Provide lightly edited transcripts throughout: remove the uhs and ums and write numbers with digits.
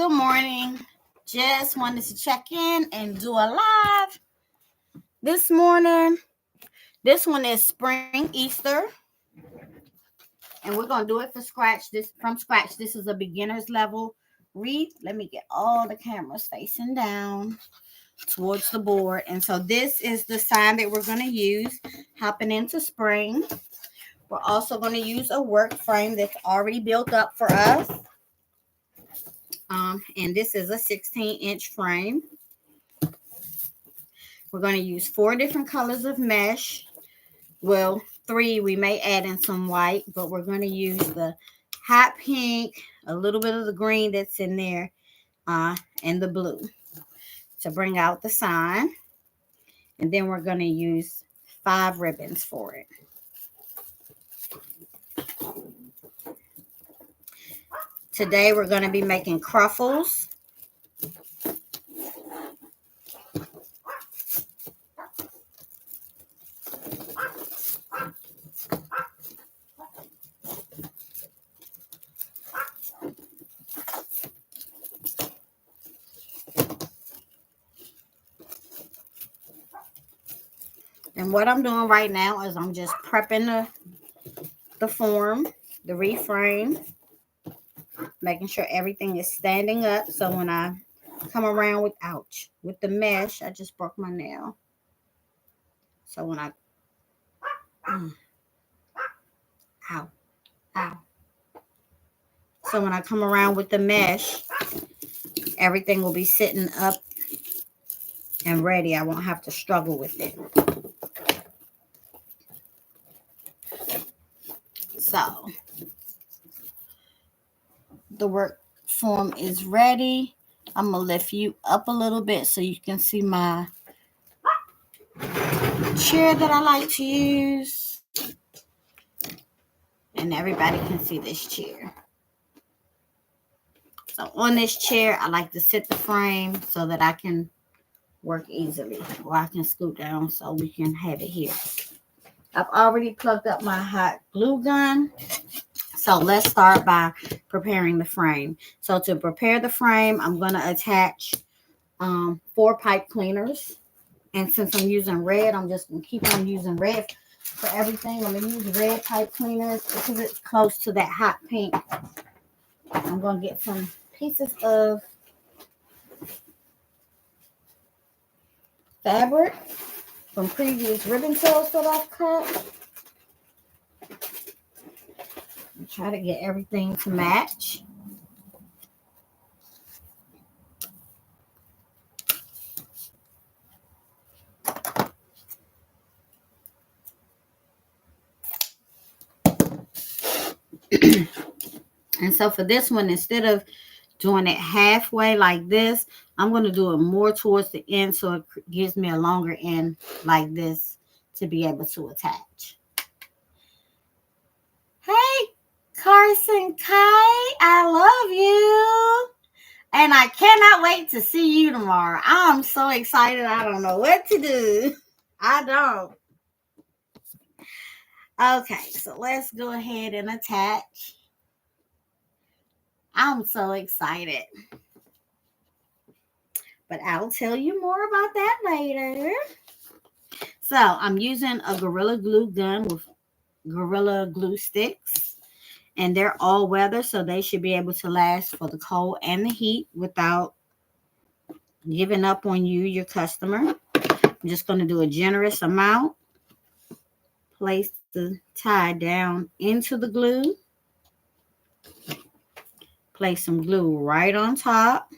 Good morning. Just wanted to check in and do a live this morning. This one is Spring Easter, and we're gonna do it for scratch. From scratch. This is a beginner's level wreath. Let me get all the cameras facing down towards the board. And so this is the sign that we're gonna use hopping into spring. We're also gonna use a work frame that's already built up for us. And this is a 16-inch frame. We're going to use 4 different colors of mesh. Well, 3. We may add in some white, but we're going to use the hot pink, a little bit of the green that's in there, and the blue to bring out the sign. And then we're going to use 5 ribbons for it. Today we're going to be making cruffles. And what I'm doing right now is I'm just prepping the form, the reframe, making sure everything is standing up. So when I come around with the mesh, I just broke my nail. So when I, ow. So when I come around with the mesh, everything will be sitting up and ready. I won't have to struggle with it. So the work form is ready. I'm going to lift you up a little bit so you can see my chair that I like to use. And everybody can see this chair. So on this chair, I like to sit the frame so that I can work easily. Or I can scoot down so we can have it here. I've already plugged up my hot glue gun. So let's start by preparing the frame. So to prepare the frame, I'm going to attach 4 pipe cleaners. And since I'm using red, I'm just going to keep on using red for everything. I'm going to use red pipe cleaners because it's close to that hot pink. I'm going to get some pieces of fabric from previous ribbon tails that I've cut. Try to get everything to match. And so for this one, instead of doing it halfway like this, I'm going to do it more towards the end so it gives me a longer end like this to be able to attach. Hey, Carson Kai, I love you. And I cannot wait to see you tomorrow. I'm so excited. I don't know what to do. I don't. Okay, so let's go ahead and attach. I'm so excited. But I'll tell you more about that later. So I'm using a Gorilla Glue gun with Gorilla Glue sticks. And they're all weather, so they should be able to last for the cold and the heat without giving up on you, your customer. I'm just going to do a generous amount. Place the tie down into the glue. Place some glue right on top.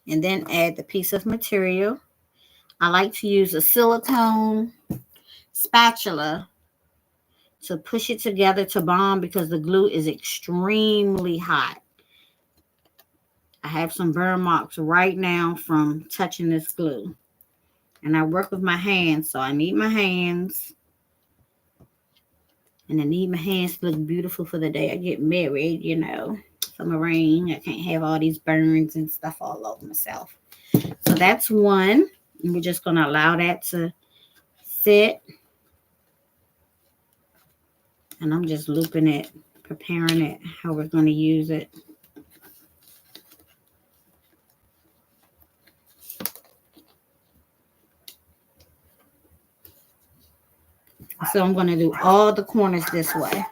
And then add the piece of material. I like to use a silicone spatula to push it together to bond because the glue is extremely hot. I have some burn marks right now from touching this glue. And I work with my hands, so I need my hands. And I need my hands to look beautiful for the day I get married, you know. From a ring, I can't have all these burns and stuff all over myself. So that's one. And we're just going to allow that to sit. And I'm just looping it, preparing it, how we're going to use it. So I'm going to do all the corners this way.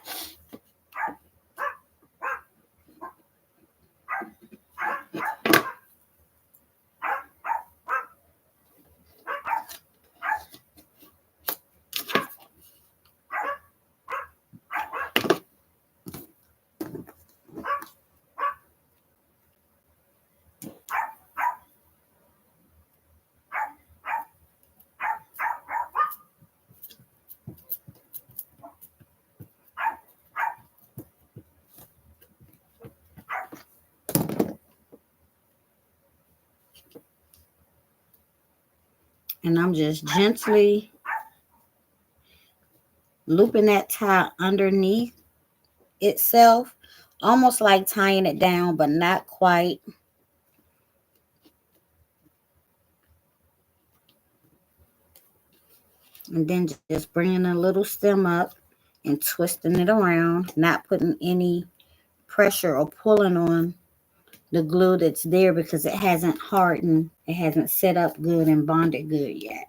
And I'm just gently looping that tie underneath itself, almost like tying it down, but not quite. And then just bringing a little stem up and twisting it around, not putting any pressure or pulling on the glue that's there because it hasn't hardened. It hasn't set up good and bonded good yet.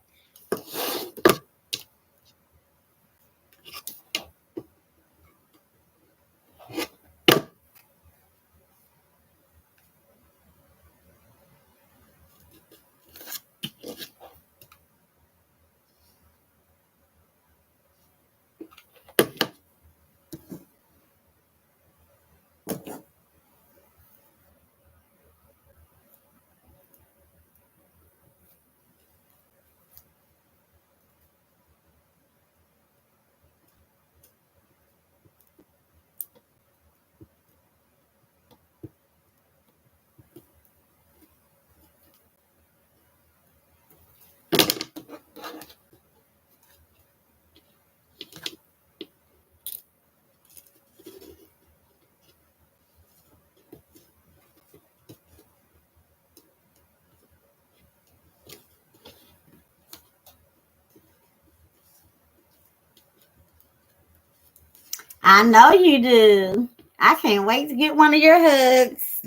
I know you do. I can't wait to get one of your hugs.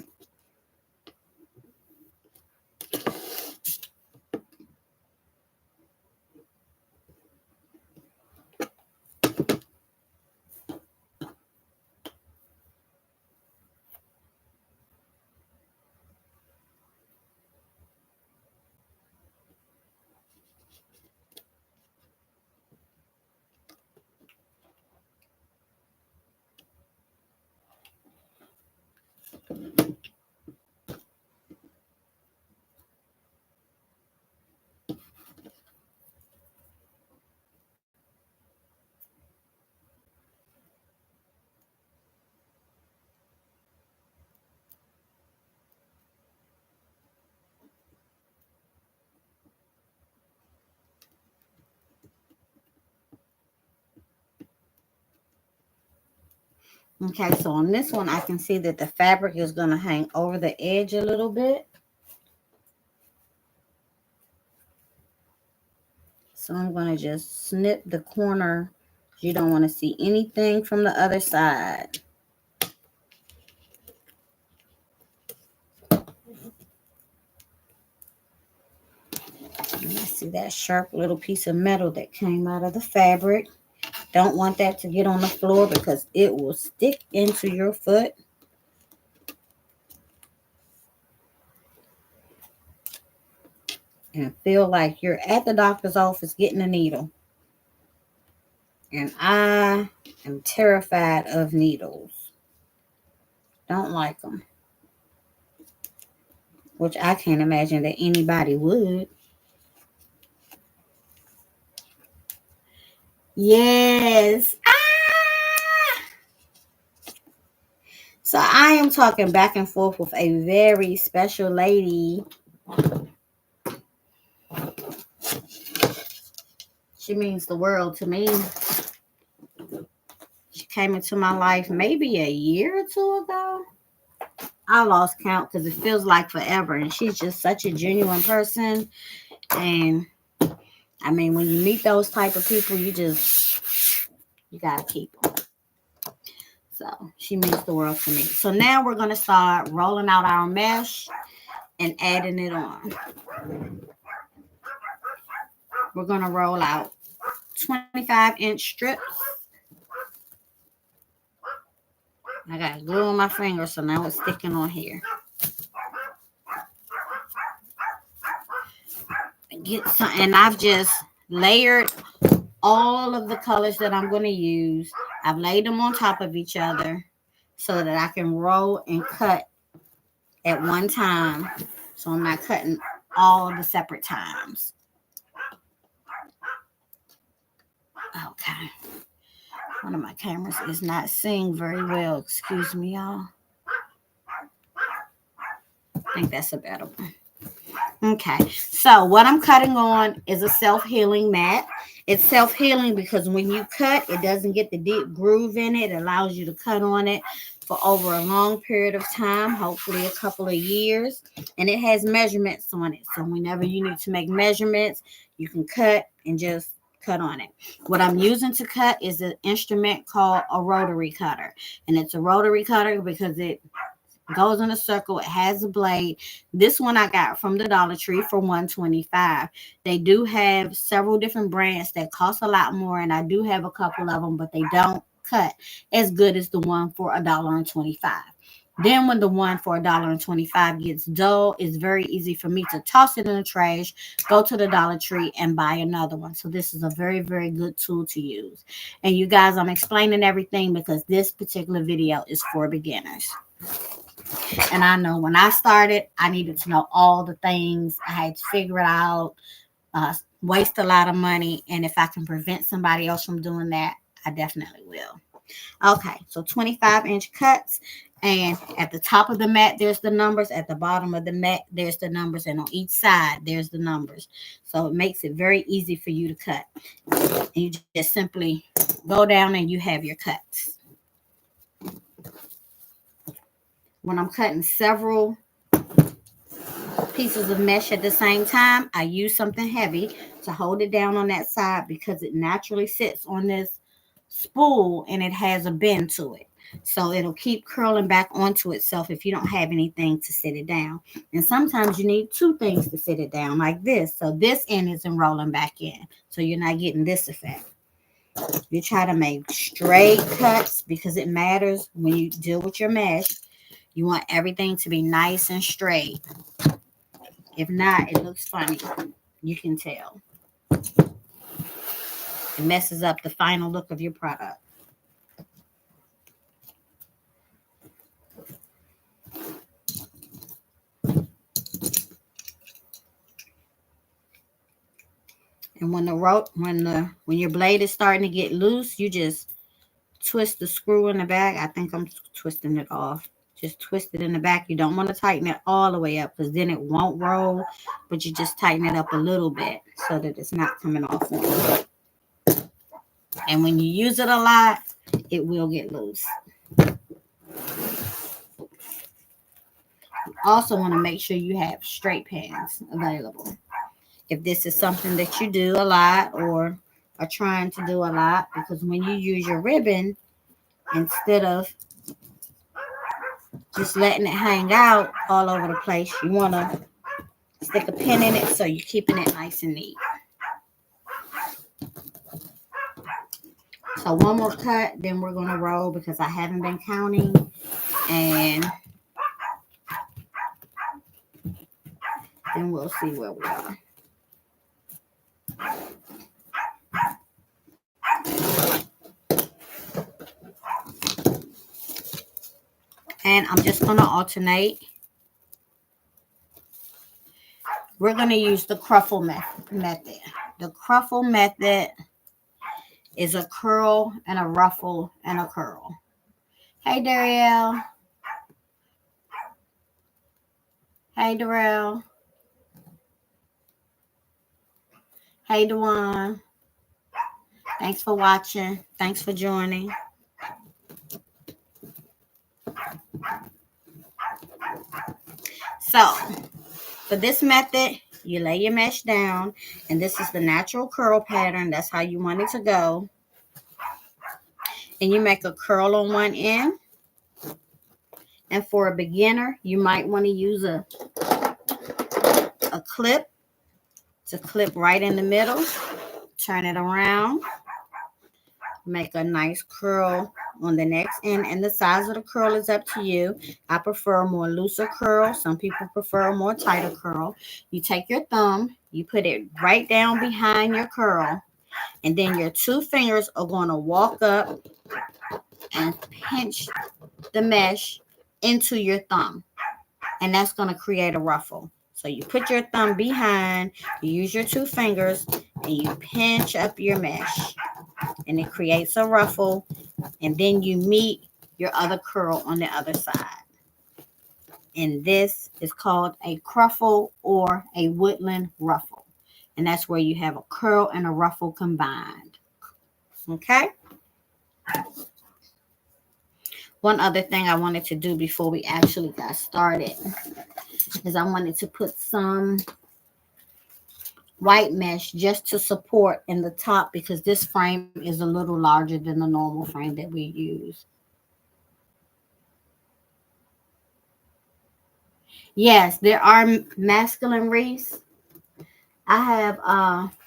Okay, so on this one, I can see that the fabric is going to hang over the edge a little bit. So I'm going to just snip the corner. You don't want to see anything from the other side. You see that sharp little piece of metal that came out of the fabric. Don't want that to get on the floor because it will stick into your foot. And feel like you're at the doctor's office getting a needle. And I am terrified of needles. Don't like them. Which I can't imagine that anybody would. Yes. So I am talking back and forth with a very special lady. She means the world to me. She came into my life maybe a year or two ago. I lost count because it feels like forever. And she's just such a genuine person. And I mean, when you meet those type of people, you got to keep them. So she means the world to me. So now we're going to start rolling out our mesh and adding it on. We're going to roll out 25-inch strips. I got glue on my finger, so now it's sticking on here. Get some, and I've just layered all of the colors that I'm going to use. I've laid them on top of each other so that I can roll and cut at one time. So I'm not cutting all the separate times. Okay. One of my cameras is not seeing very well. Excuse me, y'all. I think that's a better one. Okay, so what I'm cutting on is a self-healing mat. It's self-healing because when you cut, it doesn't get the deep groove in it. It allows you to cut on it for over a long period of time, hopefully a couple of years. And it has measurements on it. So whenever you need to make measurements, you can cut and just cut on it. What I'm using to cut is an instrument called a rotary cutter. And it's a rotary cutter because it goes in a circle. It has a blade. This one I got from the Dollar Tree for $125. They do have several different brands that cost a lot more, and I do have a couple of them, but they don't cut as good as the one for $1.25. Then when the one for $1.25 gets dull, it's very easy for me to toss it in the trash, go to the Dollar Tree, and buy another one. So this is a very, very good tool to use. And you guys, I'm explaining everything because this particular video is for beginners. And I know when I started, I needed to know all the things. I had to figure it out, waste a lot of money. And if I can prevent somebody else from doing that, I definitely will. Okay, so 25-inch cuts. And at the top of the mat, there's the numbers. At the bottom of the mat, there's the numbers. And on each side, there's the numbers. So it makes it very easy for you to cut. And you just simply go down and you have your cuts. When I'm cutting several pieces of mesh at the same time, I use something heavy to hold it down on that side because it naturally sits on this spool and it has a bend to it. So it'll keep curling back onto itself if you don't have anything to sit it down. And sometimes you need two things to sit it down like this. So this end isn't rolling back in. So you're not getting this effect. You try to make straight cuts because it matters when you deal with your mesh. You want everything to be nice and straight. If not, it looks funny. You can tell. It messes up the final look of your product. And when your blade is starting to get loose, you just twist the screw in the back. I think I'm twisting it off. Just twist it in the back. You don't want to tighten it all the way up because then it won't roll. But you just tighten it up a little bit so that it's not coming off on you. And when you use it a lot, it will get loose. You also want to make sure you have straight pans available. If this is something that you do a lot or are trying to do a lot, because when you use your ribbon, instead of just letting it hang out all over the place, you want to stick a pin in it so you're keeping it nice and neat. So one more cut, then we're going to roll because I haven't been counting. And then we'll see where we are. And I'm just going to alternate. We're going to use the Cruffle method. The Cruffle method is a curl and a ruffle and a curl. Hey, Darielle. Hey, Darrell. Hey, Dewan. Thanks for watching. Thanks for joining. So, for this method, you lay your mesh down, and this is the natural curl pattern. That's how you want it to go. And you make a curl on one end. And for a beginner, you might want to use a clip to clip right in the middle turn it around, make a nice curl on the next end, and the size of the curl is up to you. I prefer a more looser curl. Some people prefer a more tighter curl. You take your thumb, you put it right down behind your curl, and then your two fingers are going to walk up and pinch the mesh into your thumb, and that's going to create a ruffle. So you put your thumb behind, you use your two fingers, and you pinch up your mesh, and it creates a ruffle, and then you meet your other curl on the other side. And this is called a cruffle or a woodland ruffle. And that's where you have a curl and a ruffle combined. Okay? One other thing I wanted to do before we actually got started is I wanted to put some white mesh just to support in the top, because this frame is a little larger than the normal frame that we use. Yes, there are masculine wreaths. I have,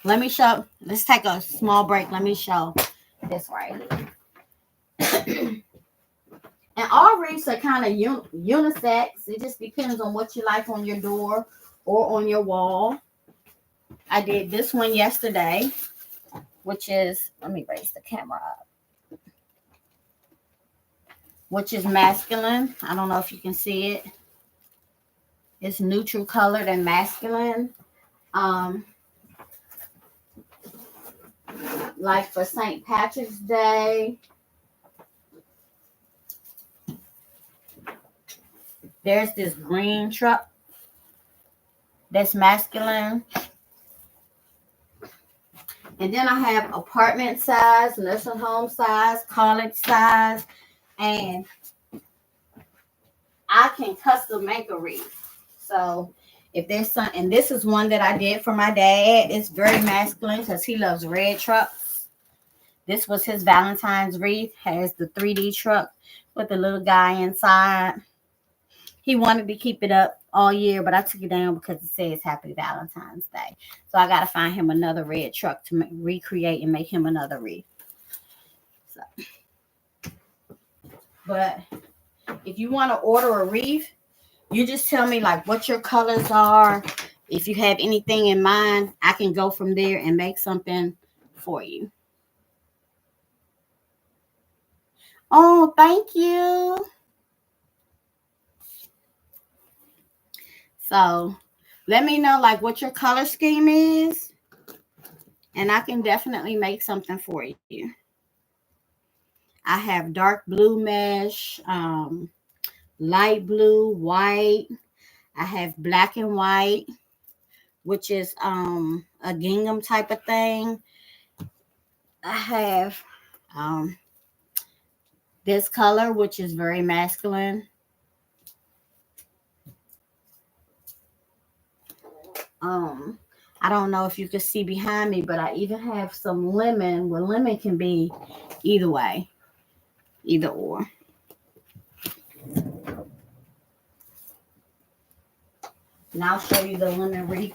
let me show, let's take a small break. Let me show this right here. And all wreaths are kind of unisex. It just depends on what you like on your door or on your wall. I did this one yesterday, which is, let me raise the camera up, which is masculine. I don't know if you can see it. It's neutral colored and masculine. Like for St. Patrick's Day, there's this green truck that's masculine. And then I have apartment size, nursing home size, college size, and I can custom make a wreath. So if there's some, and this is one that I did for my dad. It's very masculine because he loves red trucks. This was his Valentine's wreath. Has the 3D truck with the little guy inside. He wanted to keep it up all year, but I took it down because it says Happy Valentine's Day. So I got to find him another red truck to recreate and make him another wreath. So. But if you want to order a wreath, you just tell me like what your colors are. If you have anything in mind, I can go from there and make something for you. Oh, thank you. So let me know like what your color scheme is, and I can definitely make something for you. I have dark blue mesh, light blue, white. I have black and white, which is a gingham type of thing. I have this color, which is very masculine. I don't know if you can see behind me, but I even have some lemon. Well, lemon can be either way, either or. And I'll show you the lemon wreath.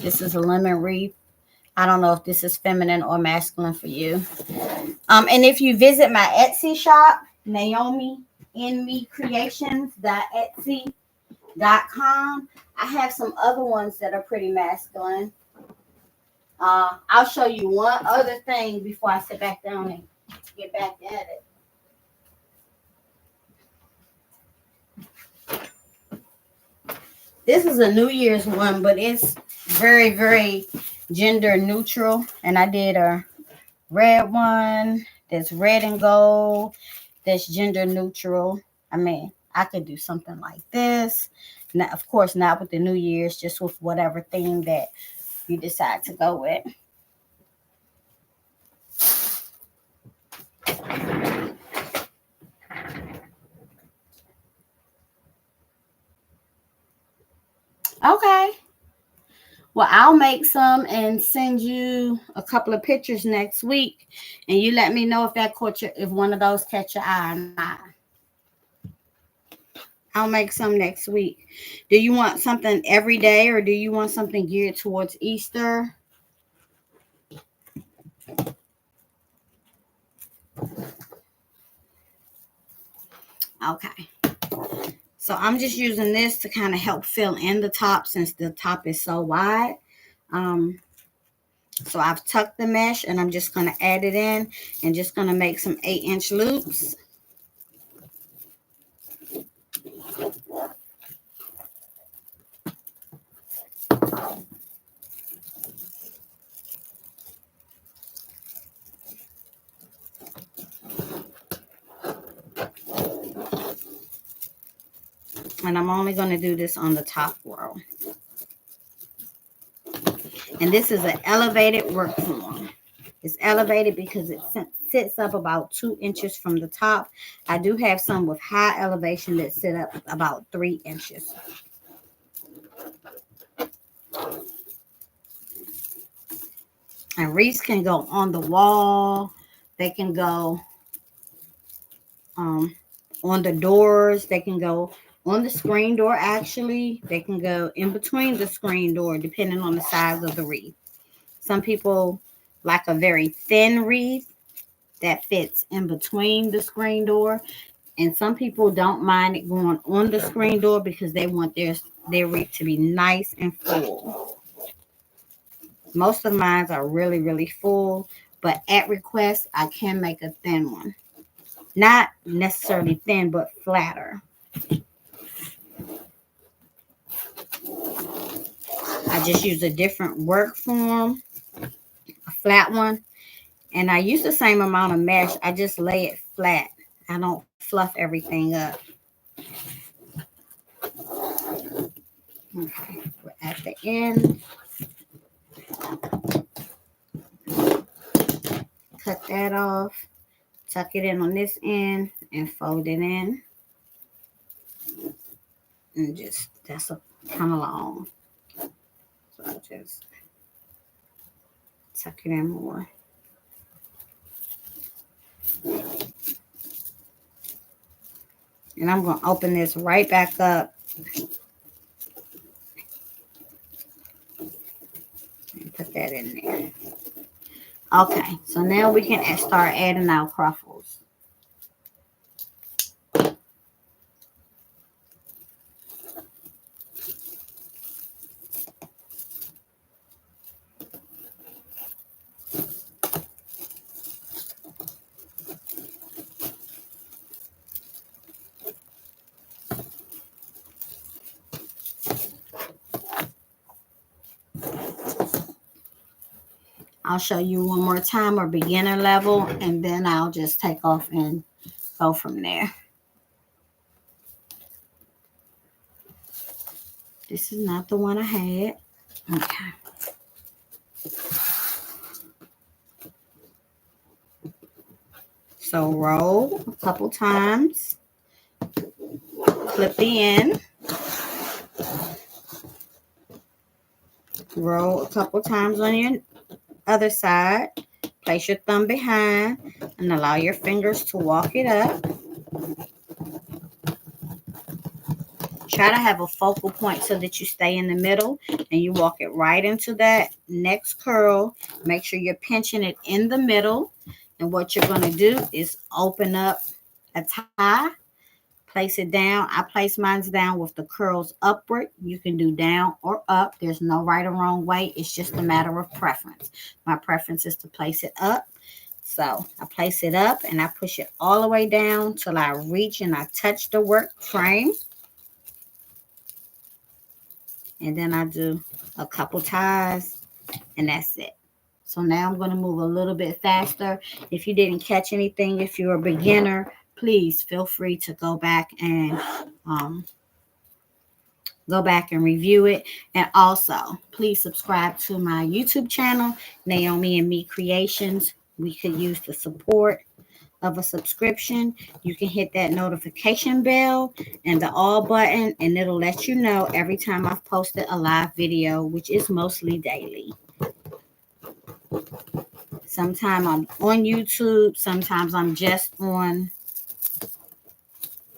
This is a lemon wreath. I don't know if this is feminine or masculine for you. And if you visit my Etsy shop, NaomiInMeCreations.etsy.com, I have some other ones that are pretty masculine. I'll show you one other thing before I sit back down and get back at it. This is a New Year's one, but it's very, very gender neutral. And I did a red one that's red and gold. That's gender neutral. I mean, I could do something like this. Now, of course, not with the New Year's, just with whatever theme that you decide to go with. Okay. Well, I'll make some and send you a couple of pictures next week, and you let me know if if one of those catch your eye or not. I'll make some next week. Do you want something every day, or do you want something geared towards Easter? Okay. So I'm just using this to kind of help fill in the top since the top is so wide. Um, so I've tucked the mesh and I'm just going to add it in and just going to make some 8-inch loops. And I'm only going to do this on the top row. And this is an elevated work form. It's elevated because it sits up about 2 inches from the top. I do have some with high elevation that sit up about 3 inches. And wreaths can go on the wall. They can go on the doors. They can go on the screen door, actually. They can go in between the screen door, depending on the size of the wreath. Some people like a very thin wreath that fits in between the screen door. And some people don't mind it going on the screen door because they want their wreath to be nice and full. Most of mine are really, really full, but at request, I can make a thin one. Not necessarily thin, but flatter. I just use a different work form, a flat one, and I use the same amount of mesh. I just lay it flat. I don't fluff everything up. Okay, we're at the end. Cut that off. Tuck it in on this end and fold it in. And just, that's a kind of long. So I'll just tuck it in more. And I'm going to open this right back up. And put that in there. Okay, so now we can start adding our cruffles. I'll show you one more time a beginner level, and then I'll just take off and go from there. This is not the one I had. Okay. So roll a couple times. Clip the end. Roll a couple times on your other side. Place your thumb behind and allow your fingers to walk it up. Try to have a focal point so that you stay in the middle and you walk it right into that next curl. Make sure you're pinching it in the middle. And what you're going to do is open up a tie. Place it down. I place mine down with the curls upward. You can do down or up. There's no right or wrong way. It's just a matter of preference. My preference is to place it up. So I place it up and I push it all the way down till I reach and I touch the work frame. And then I do a couple ties and that's it. So now I'm going to move a little bit faster. If you didn't catch anything, if you're a beginner, please feel free to go back and review it. And also, please subscribe to my YouTube channel, Naomi and Me Creations. We could use the support of a subscription, you can hit that notification bell and the all button, and it'll let you know every time I've posted a live video, which is mostly daily. Sometimes I'm on YouTube, sometimes I'm just on,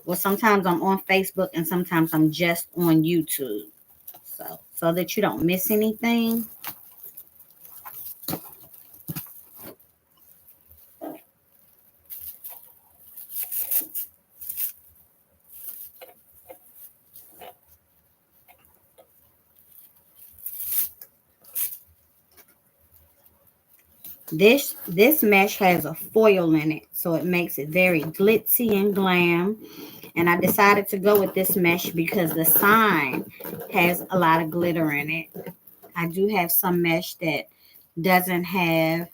well, sometimes I'm on Facebook, and sometimes I'm just on YouTube. So that you don't miss anything. This mesh has a foil in it, so it makes it very glitzy and glam. And I decided to go with this mesh because the sign has a lot of glitter in it. I do have some mesh that doesn't have.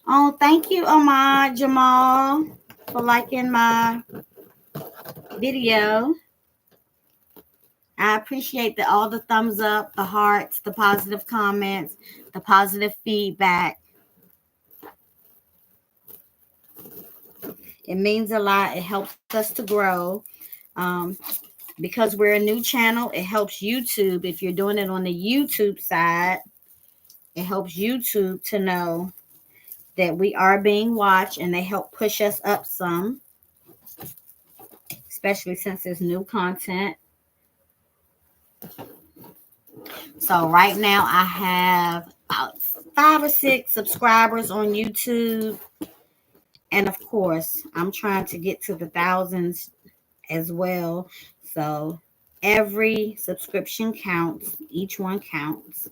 Oh, thank you, Ahmad Jamal, for liking my video. I appreciate all the thumbs up, the hearts, the positive comments, the positive feedback. It means a lot. It helps us to grow. Um, because we're a new channel, it helps YouTube. If you're doing it on the YouTube side, it helps YouTube to know that we are being watched, and they help push us up some, especially since it's new content. So right now I have about 5 or 6 subscribers on YouTube. And of course, I'm trying to get to the thousands as well. So every subscription counts. Each one counts.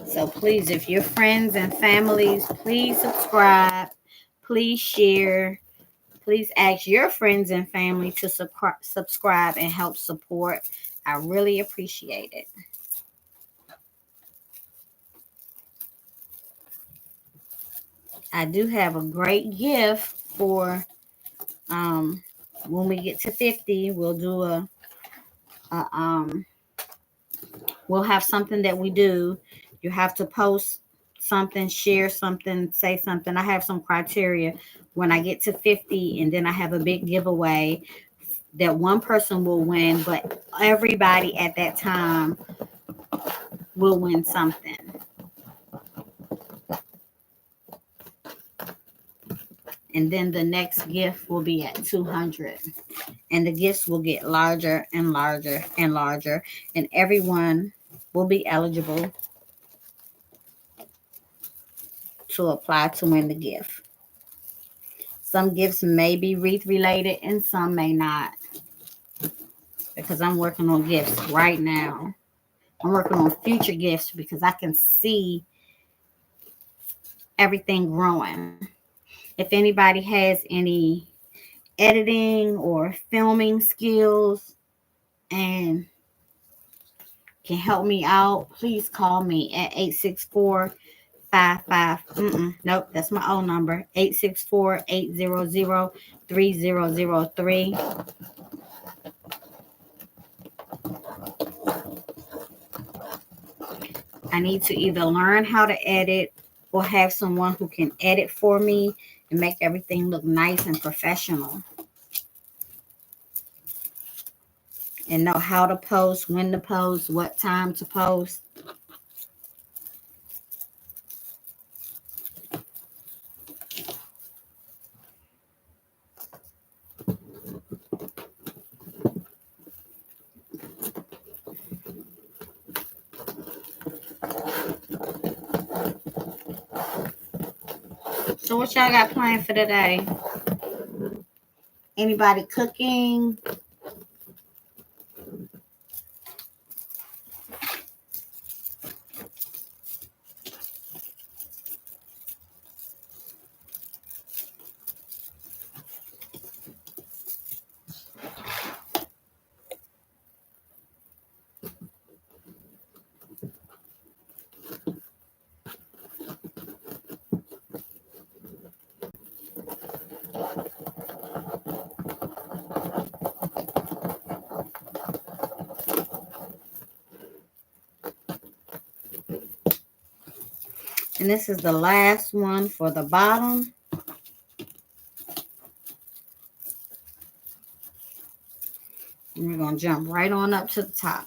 So please, if you're friends and families, please subscribe. Please share. Please ask your friends and family to subscribe and help support. I really appreciate it. I do have a great gift for when we get to 50. We'll do a we'll have something that we do. You have to post something, share something, say something. I have some criteria when I get to 50, and then I have a big giveaway that one person will win, but everybody at that time will win something. And then the next gift will be at 200. And the gifts will get larger and larger and larger. And everyone will be eligible to apply to win the gift. Some gifts may be wreath related and some may not. Because I'm working on gifts right now. I'm working on future gifts because I can see everything growing. If anybody has any editing or filming skills and can help me out, please call me at 864-55. Nope, that's my old number. 864-800-3003. I need to either learn how to edit or have someone who can edit for me and make everything look nice and professional. And know how to post, when to post, what time to post. So what y'all got planned for today? Anybody cooking? And this is the last one for the bottom. And we're going to jump right on up to the top.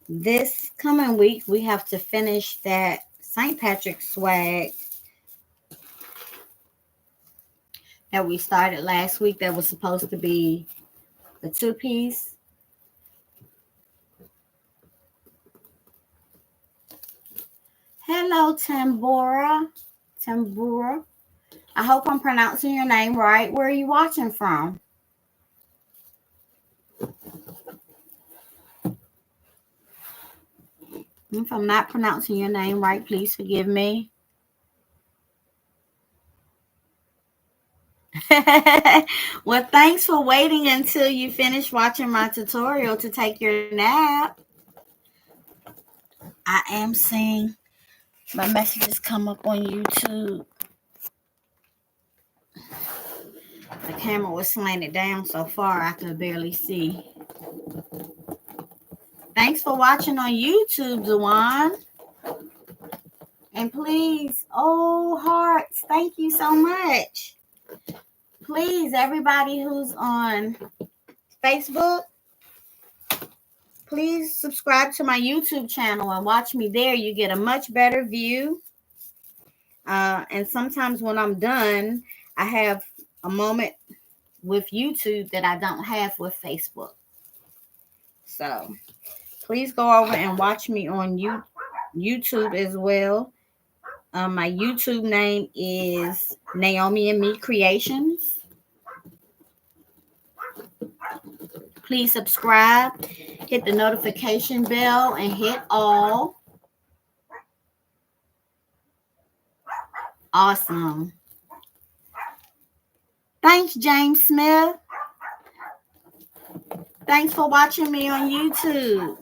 This coming week, we have to finish that St. Patrick's swag that we started last week that was supposed to be the 2-piece. Hello, Tambora. I hope I'm pronouncing your name right. Where are you watching from? If I'm not pronouncing your name right, please forgive me. Well, thanks for waiting until you finish watching my tutorial to take your nap. I am seeing my messages come up on YouTube. The camera was slanted down so far I could barely see. Thanks for watching on YouTube, Dewan. And please, oh, hearts, thank you so much. Please, everybody who's on Facebook, please subscribe to my YouTube channel and watch me there. You get a much better view. And sometimes when I'm done, I have a moment with YouTube that I don't have with Facebook. So please go over and watch me on YouTube as well. My YouTube name is Naomi and Me Creations. Please subscribe, hit the notification bell, and hit all. Awesome. Thanks, James Smith. Thanks for watching me on YouTube.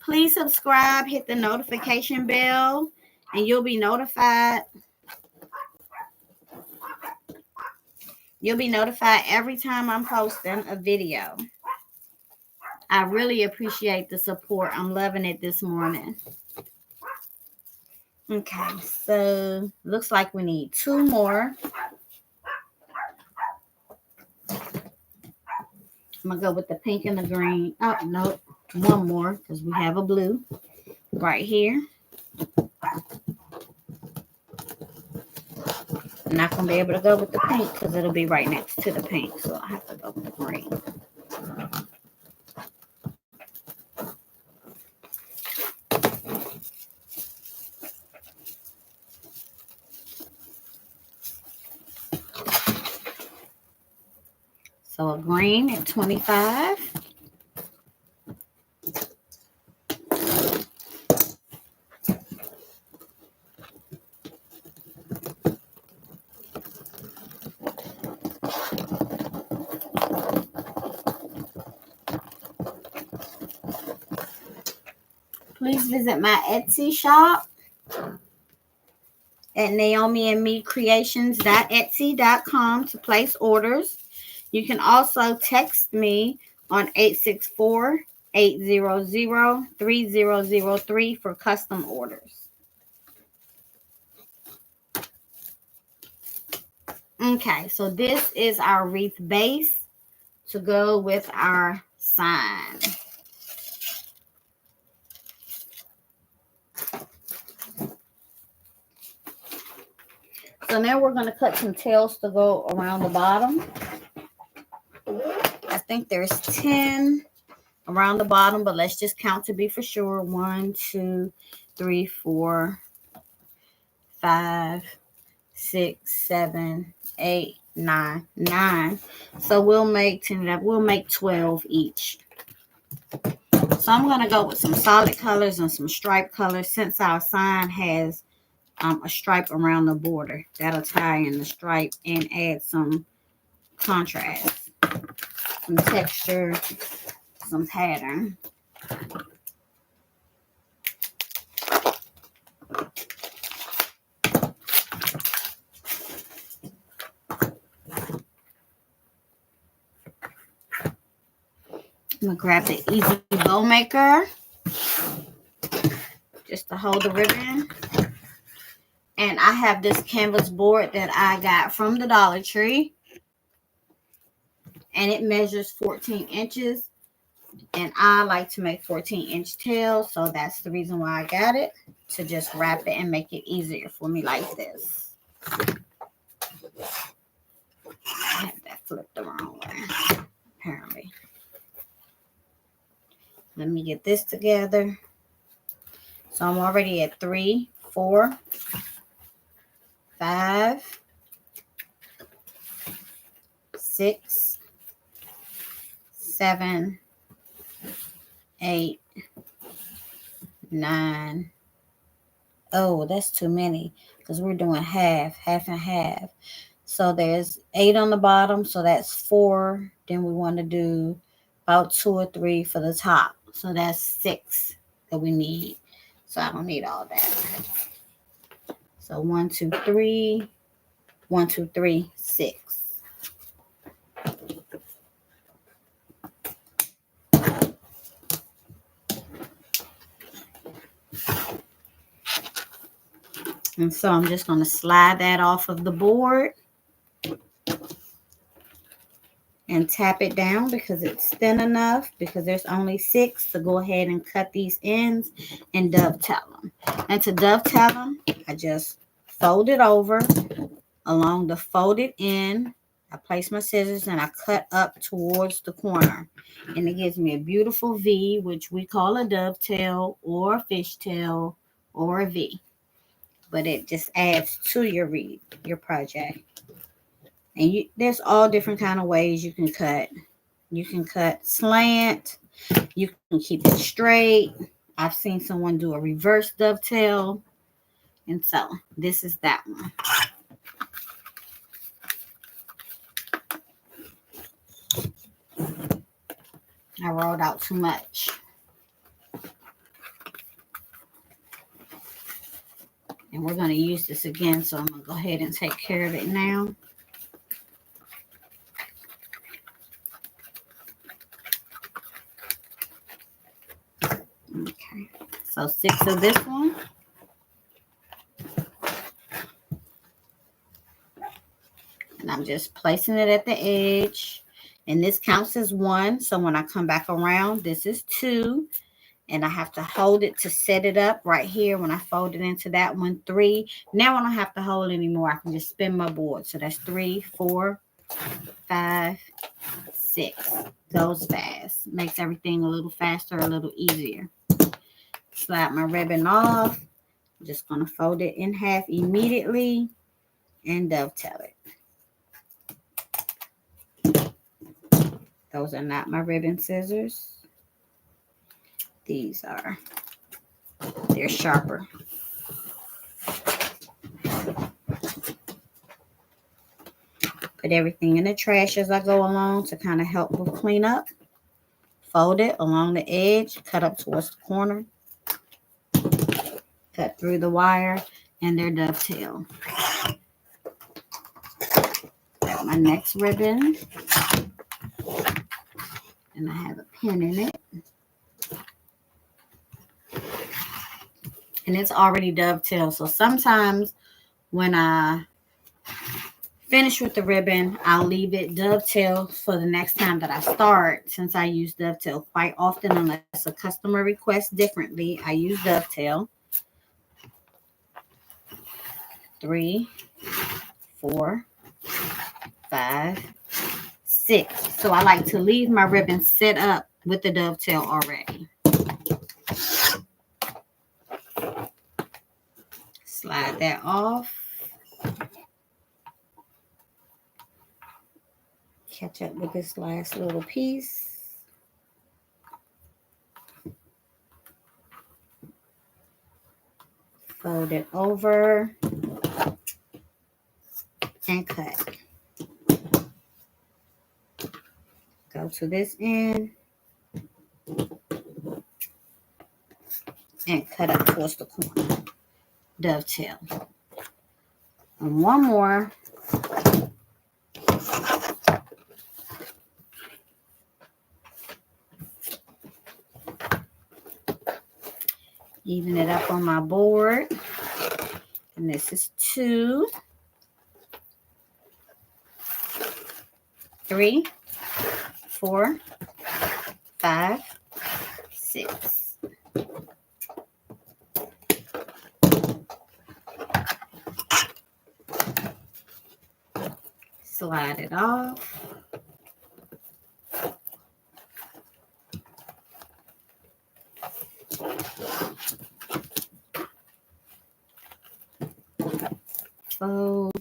Please subscribe, hit the notification bell, and you'll be notified. You'll be notified every time I'm posting a video. I really appreciate the support. I'm loving it this morning. Okay, so looks like we need 2 more. I'm going to go with the pink and the green. Oh, no, 1 more because we have a blue right here. I'm not going to be able to go with the pink because it'll be right next to the pink. So I have to go with the green. So a green at 25. Please visit my Etsy shop at NaomiandMeCreations.etsy.com to place orders. You can also text me on 864-800-3003 for custom orders. Okay, so this is our wreath base to go with our sign. So now we're going to cut some tails to go around the bottom. I think there's 10 around the bottom, but let's just count to be for sure. 1, 2, 3, 4, 5, 6, 7, 8, 9, 9. So we'll make 10. We'll make 12 each. So I'm going to go with some solid colors and some stripe colors since our sign has a stripe around the border. That'll tie in the stripe and add some contrast, some texture, some pattern. I'm going to grab the Easy Bow Maker just to hold the ribbon. And I have this canvas board that I got from the Dollar Tree. And it measures 14 inches. And I like to make 14-inch tails. So that's the reason why I got it. To just wrap it and make it easier for me like this. I had that flipped the wrong way, apparently. Let me get this together. So I'm already at 3, 4, 5, 6, 7, 8, 9. Oh, that's too many because we're doing half and half. So there's 8 on the bottom, so that's 4. Then we want to do about 2 or 3 for the top. So that's 6 that we need. So I don't need all that. So 1, 2, 3, 1, 2, 3, 6. And so I'm just going to slide that off of the board and tap it down because it's thin enough, because there's only 6 to go ahead and cut these ends and dovetail them. And to dovetail them, I just fold it over along the folded end. I place my scissors and I cut up towards the corner. And it gives me a beautiful V, which we call a dovetail or a fishtail or a V. But it just adds to your wreath, your project. And there's all different kind of ways you can cut. You can cut slant. You can keep it straight. I've seen someone do a reverse dovetail. And so this is that one. I rolled out too much. And we're going to use this again, so I'm going to go ahead and take care of it now. Okay, so 6 of this one. And I'm just placing it at the edge. And this counts as 1. So when I come back around, this is 2. And I have to hold it to set it up right here. When I fold it into that one, 3. Now I don't have to hold anymore. I can just spin my board. So that's 3, 4, 5, 6. Goes fast. Makes everything a little faster, a little easier. Slide my ribbon off. I'm just going to fold it in half immediately and dovetail it. Those are not my ribbon scissors. These are. They're sharper. Put everything in the trash as I go along to kind of help with cleanup. Fold it along the edge. Cut up towards the corner. Cut through the wire. And they're dovetail. my next ribbon. And I have a pin in it. And it's already dovetailed. So sometimes when I finish with the ribbon, I'll leave it dovetail for the next time that I start. Since I use dovetail quite often, unless a customer requests differently, I use dovetail. 3, 4, 5, 6. So I like to leave my ribbon set up with the dovetail already. Slide that off. Catch up with this last little piece. Fold it over and cut. Go to this end and cut up towards the corner. Dovetail. And one more. Even it up on my board. And this is 2, 3, 4, 5, 6. Slide it off. Fold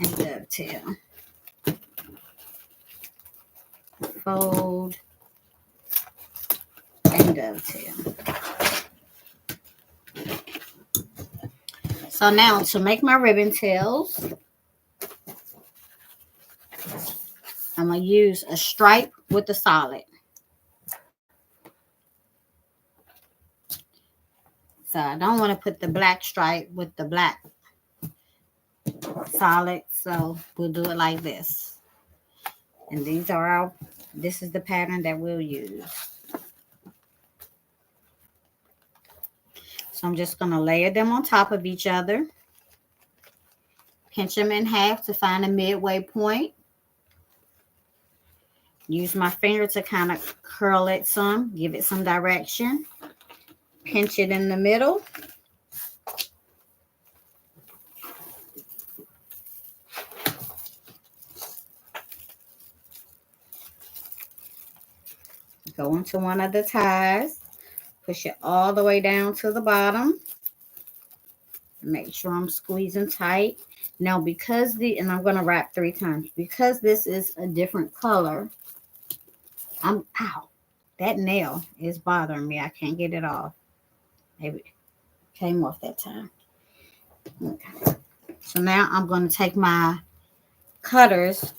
and dovetail. Fold and dovetail. So now to make my ribbon tails, I'm going to use a stripe with a solid. So I don't want to put the black stripe with the black solid. So we'll do it like this. And this is the pattern that we'll use. So I'm just going to layer them on top of each other. Pinch them in half to find a midway point. Use my finger to kind of curl it some, give it some direction. Pinch it in the middle. Go into one of the ties. Push it all the way down to the bottom. Make sure I'm squeezing tight. Now and I'm going to wrap 3 times. Because this is a different color, ow, that nail is bothering me. I can't get it off. Maybe it came off that time. Okay. So now I'm going to take my cutters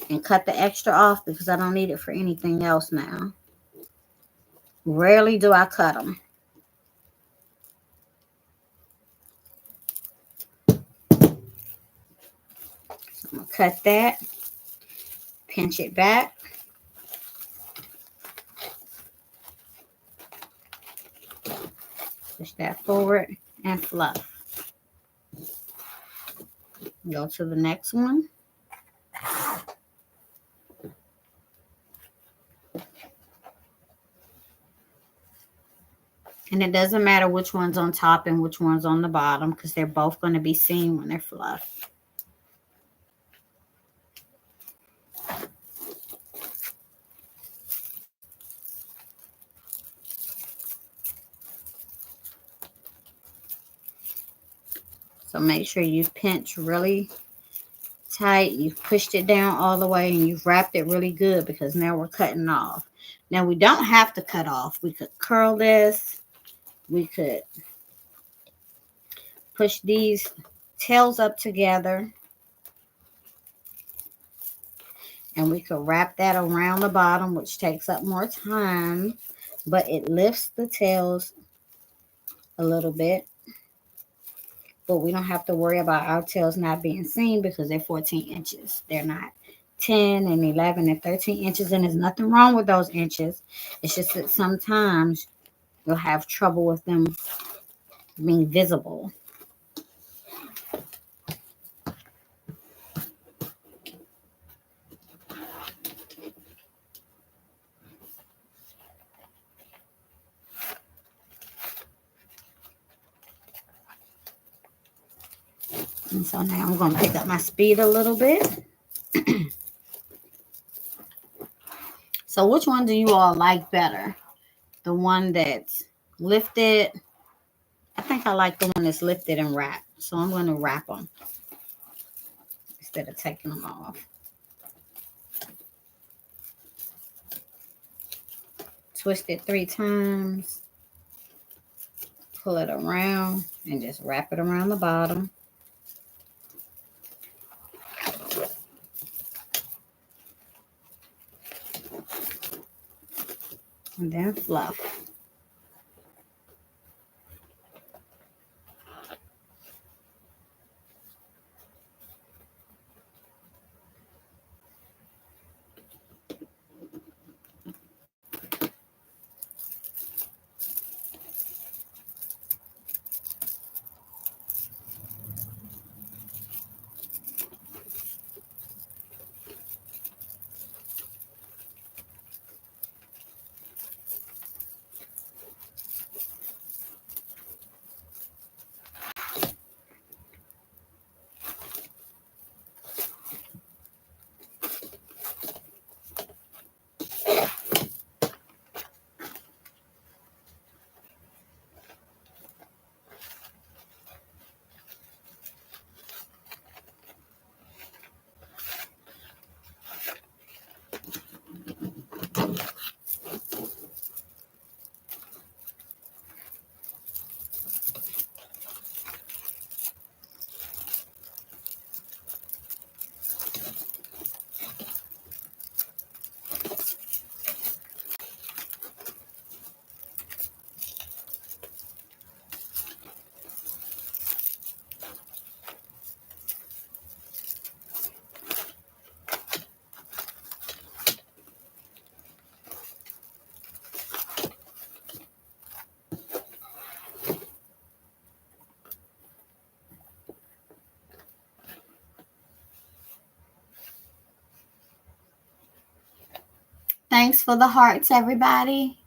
and cut the extra off because I don't need it for anything else now. Rarely do I cut them. So I'm going to cut that. Pinch it back. Push that forward and fluff. Go to the next one. And it doesn't matter which one's on top and which one's on the bottom because they're both going to be seen when they're fluffed. So make sure you pinch really tight. You've pushed it down all the way and you've wrapped it really good because now we're cutting off. Now we don't have to cut off. We could curl this. We could push these tails up together. And we could wrap that around the bottom, which takes up more time. But it lifts the tails a little bit. but we don't have to worry about our tails not being seen because they're 14 inches. They're not 10 and 11 and 13 inches, and there's nothing wrong with those inches. It's just that sometimes you'll have trouble with them being visible. And so now I'm going to pick up my speed a little bit. So which one do you all like better? The one that's lifted? I think I like the one that's lifted and wrapped. So I'm going to wrap them instead of taking them off. Twist it 3 times. Pull it around and just wrap it around the bottom. And then fluff. Thanks for the hearts, everybody.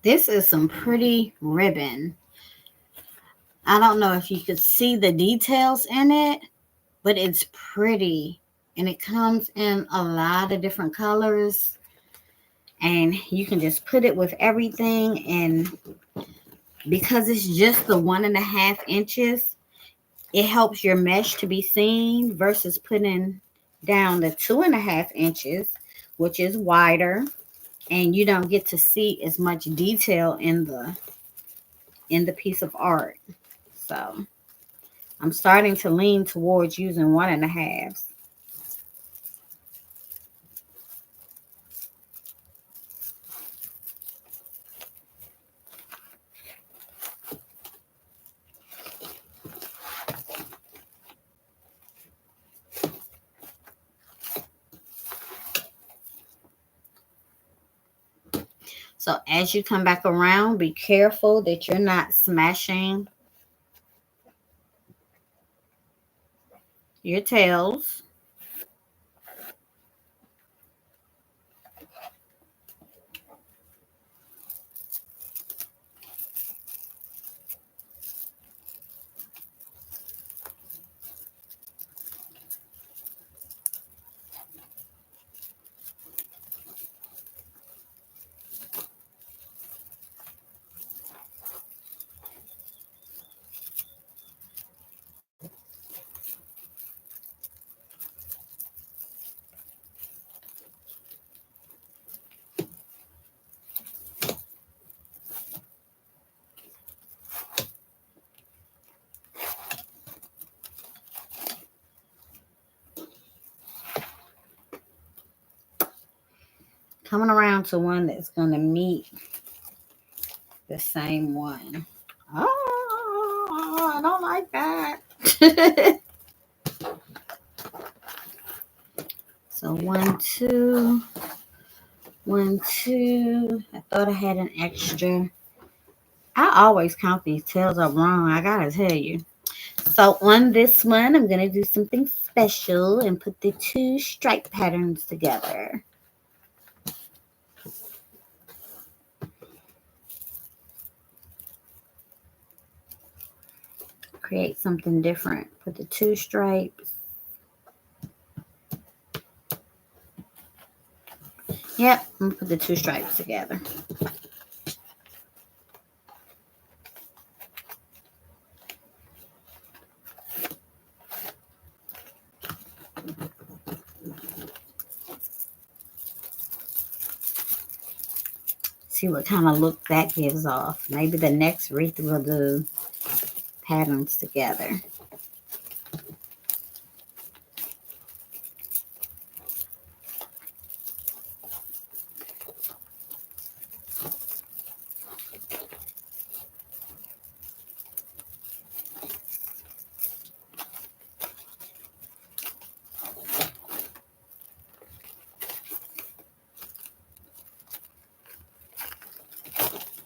This is some pretty ribbon. I don't know if you could see the details in it, but it's pretty. And it comes in a lot of different colors. And you can just put it with everything. And because it's just the 1.5 inches, it helps your mesh to be seen versus putting down the 2.5 inches, which is wider. And you don't get to see as much detail in the piece of art. So I'm starting to lean towards using 1.5. So as you come back around, be careful that you're not smashing your tails. coming around to one that's going to meet the same one. Oh, I don't like that. So 1, 2, 1, 2. I thought I had an extra. I always count these tails up wrong, I gotta tell you. So on this one, I'm gonna do something special and put the 2 stripe patterns together. Create something different. Put the 2 stripes. Yep, I'm gonna put the 2 stripes together. See what kind of look that gives off. Maybe the next wreath will do patterns together.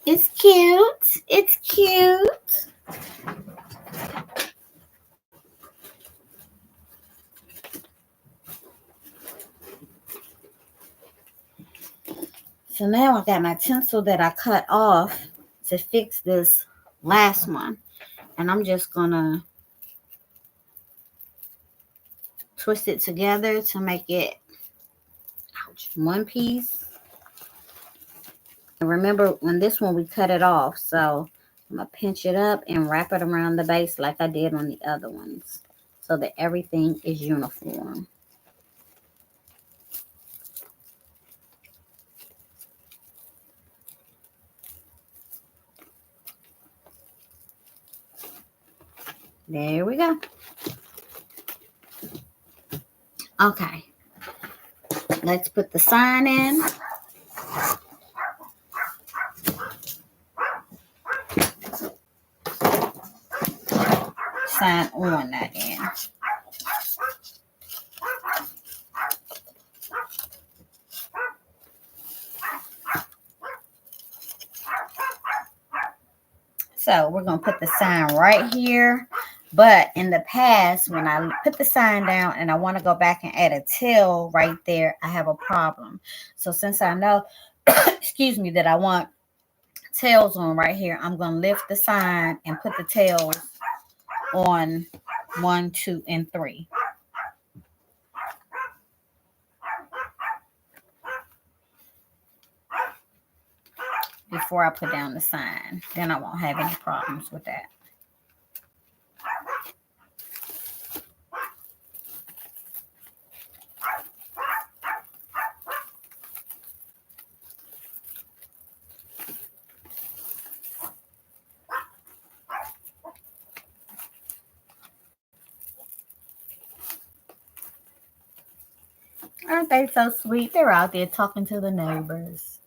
It's cute. It's cute. So now I got my tinsel that I cut off to fix this last one. And I'm just going to twist it together to make it one piece. And remember, when this one, we cut it off. So I'm going to pinch it up and wrap it around the base like I did on the other ones, so that everything is uniform. There we go. Okay. Let's put the sign in. Sign on that end. So we're going to put the sign right here. But in the past, when I put the sign down and I want to go back and add a tail right there, I have a problem. So since I know, excuse me, that I want tails on right here, I'm going to lift the sign and put the tails on 1, 2, and 3. Before I put down the sign. Then I won't have any problems with that. Aren't they so sweet? They're out there talking to the neighbors.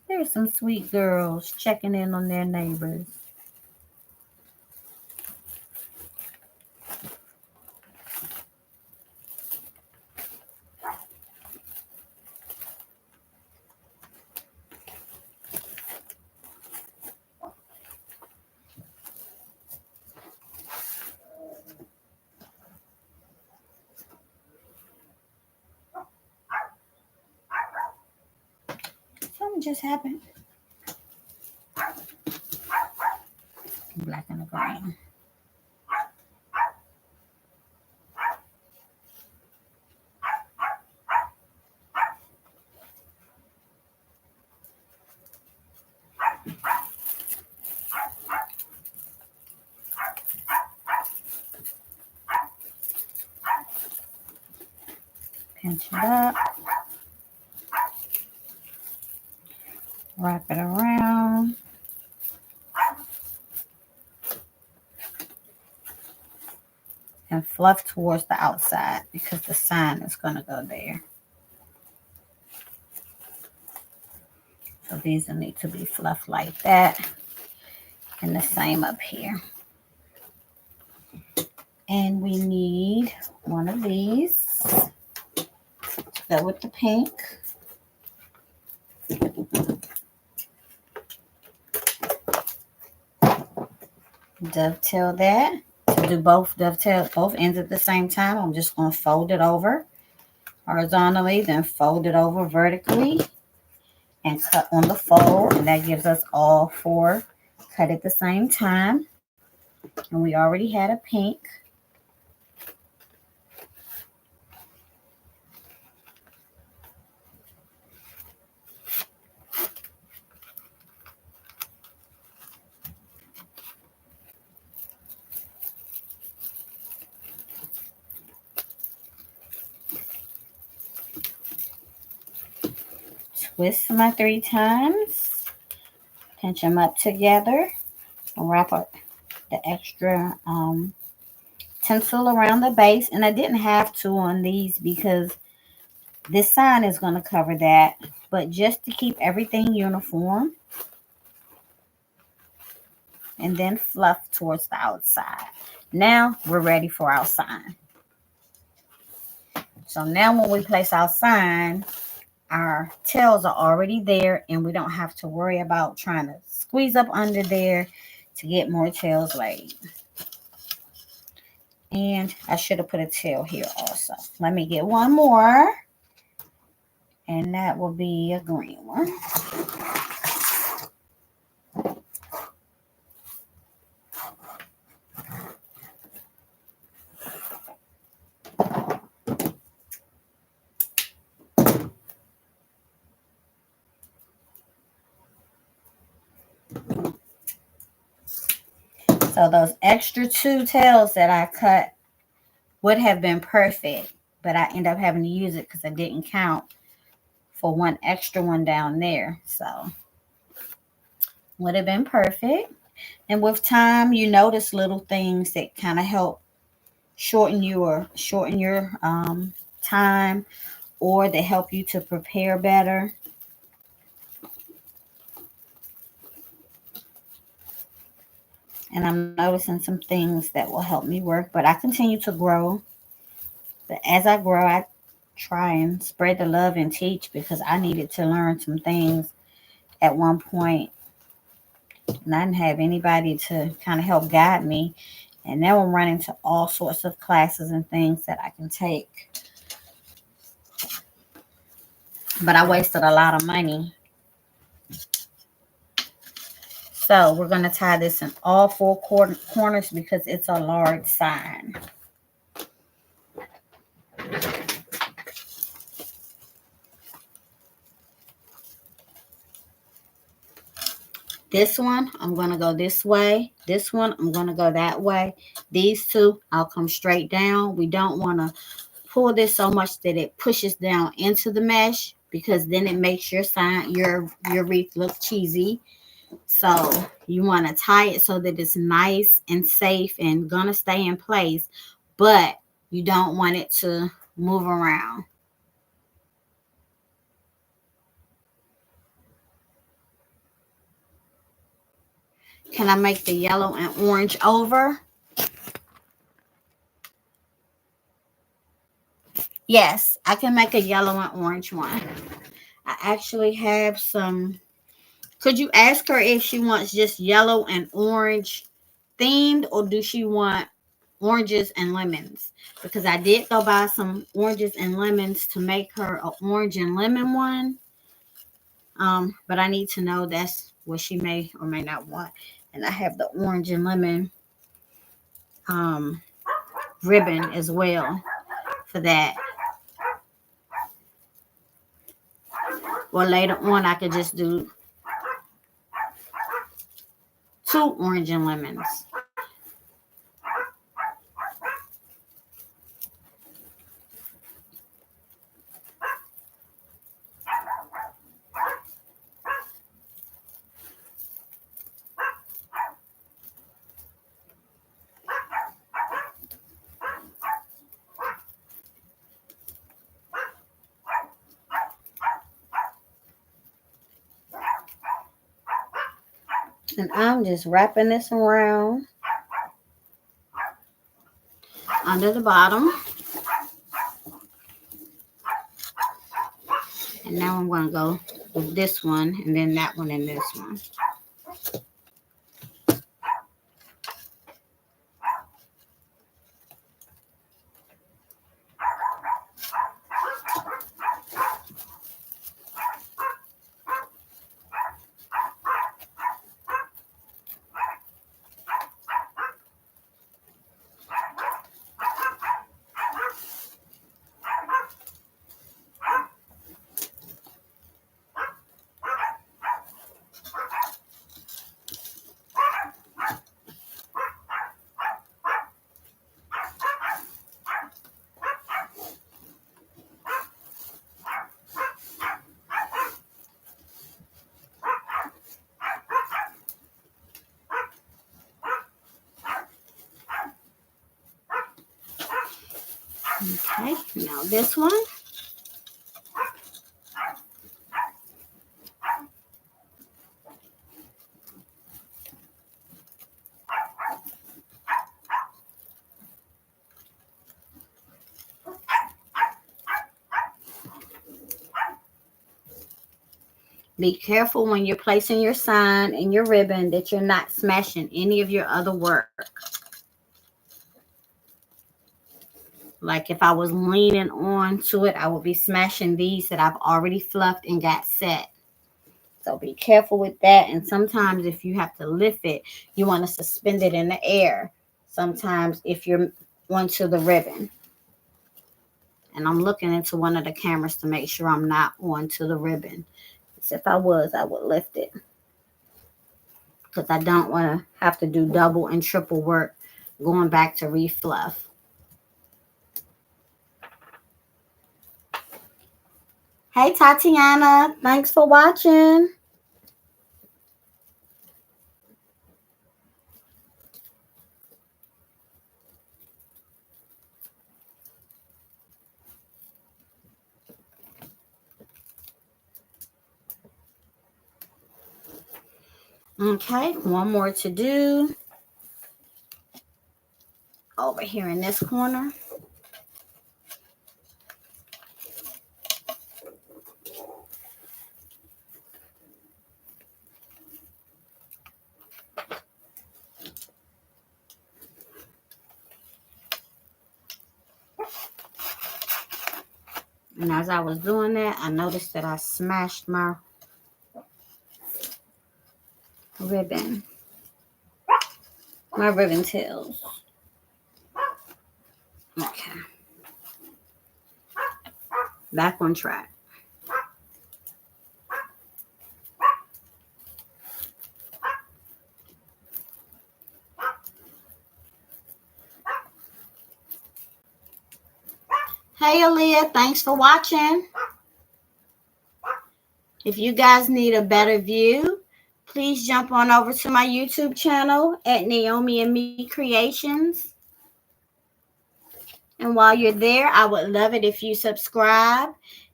There's some sweet girls checking in on their neighbors. Something just happened. Black and the green. Pinch it up. Wrap it around. and fluff towards the outside because the sign is going to go there. So these will need to be fluffed like that. And the same up here. And we need one of these to go with the pink. Dovetail that. To do dovetail both ends at the same time, I'm just going to fold it over horizontally, then fold it over vertically and cut on the fold. And that gives us all 4 cut at the same time. And we already had a pink. Twist my 3 times, pinch them up together, and wrap up the extra tinsel around the base. And I didn't have to on these because this sign is going to cover that, but just to keep everything uniform. And then fluff towards the outside. Now we're ready for our sign. So now when we place our sign, our tails are already there and we don't have to worry about trying to squeeze up under there to get more tails laid. And I should have put a tail here also. Let me get one more. And that will be a green one. So those extra 2 tails that I cut would have been perfect, but I ended up having to use it because I didn't count for one extra one down there. So would have been perfect. And with time, you notice little things that kind of help shorten your time, or they help you to prepare better. And I'm noticing some things that will help me work, but I continue to grow. But as I grow, I try and spread the love and teach, because I needed to learn some things at one point, and I didn't have anybody to kind of help guide me. And now I'm running to all sorts of classes and things that I can take. But I wasted a lot of money. So we're going to tie this in all 4 corners because it's a large sign. This one, I'm going to go this way. This one, I'm going to go that way. These 2, I'll come straight down. We don't want to pull this so much that it pushes down into the mesh, because then it makes your sign, your wreath look cheesy. So you want to tie it so that it's nice and safe and gonna stay in place, but you don't want it to move around. Can I make the yellow and orange over? Yes, I can make a yellow and orange one. I actually have some. Could you ask her if she wants just yellow and orange themed, or do she want oranges and lemons? Because I did go buy some oranges and lemons to make her an orange and lemon one. But I need to know that's what she may or may not want. And I have the orange and lemon ribbon as well for that. Or later on, I could just do 2 orange and lemons. And I'm just wrapping this around under the bottom. And now I'm going to go with this one and then that one and this one. Okay, now this one. Be careful when you're placing your sign and your ribbon that you're not smashing any of your other work. Like if I was leaning on to it, I would be smashing these that I've already fluffed and got set. So be careful with that. And sometimes if you have to lift it, you want to suspend it in the air. Sometimes if you're onto the ribbon. And I'm looking into one of the cameras to make sure I'm not onto the ribbon. If I was, I would lift it. Because I don't want to have to do double and triple work going back to refluff. Hey, Tatiana. Thanks for watching. Okay, one more to do. Over here in this corner. And as I was doing that, I noticed that I smashed my ribbon. My ribbon tails. Okay. Back on track. Hey, Aaliyah. Thanks for watching. If you guys need a better view, please jump on over to my YouTube channel at Naomi and Me Creations. And while you're there, I would love it if you subscribe,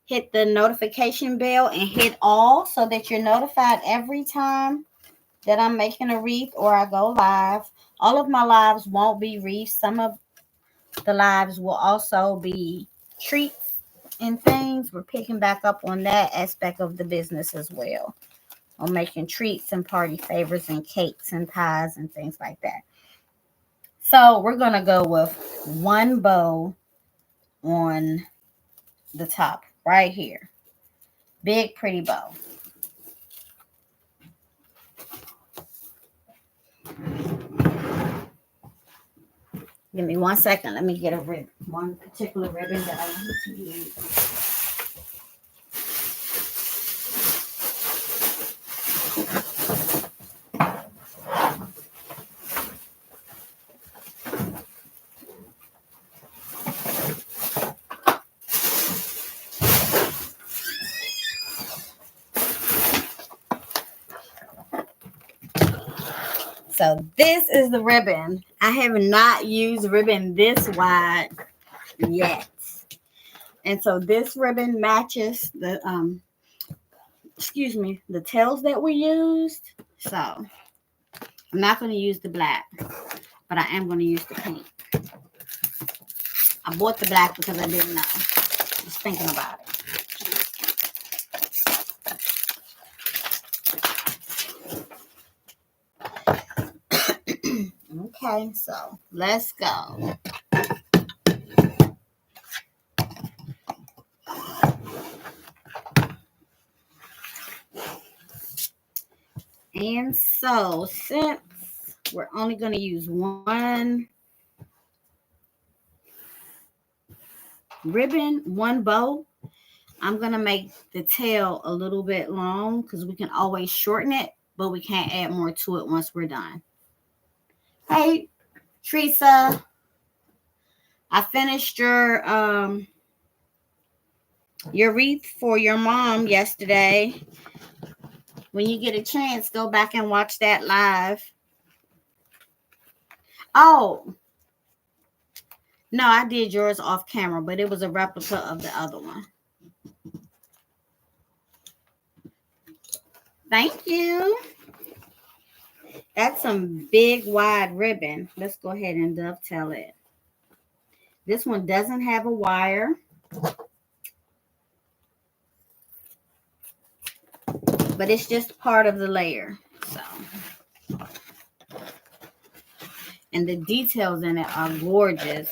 hit the notification bell, and hit all so that you're notified every time that I'm making a wreath or I go live. All of my lives won't be wreaths. Some of the lives will also be treats and things. We're picking back up on that aspect of the business as well. I'm making treats and party favors and cakes and pies and things like that. So we're going to go with one bow on the top right here. Big, pretty bow. Give me 1 second. Let me get a ribbon. One particular ribbon that I want to use. So this is the ribbon. I have not used ribbon this wide yet. And so this ribbon matches the the tails that we used. So I'm not going to use the black, but I am going to use the pink. I bought the black because I didn't know. Just thinking about it. Okay, so let's go. And so since we're only going to use one ribbon, one bow, I'm going to make the tail a little bit long because we can always shorten it, but we can't add more to it once we're done. Hey, Teresa, I finished your wreath for your mom yesterday. When you get a chance, go back and watch that live. Oh, no, I did yours off camera, but it was a replica of the other one. Thank you. That's some big, wide ribbon. Let's go ahead and dovetail it. This one doesn't have a wire, but it's just part of the layer. So, and the details in it are gorgeous.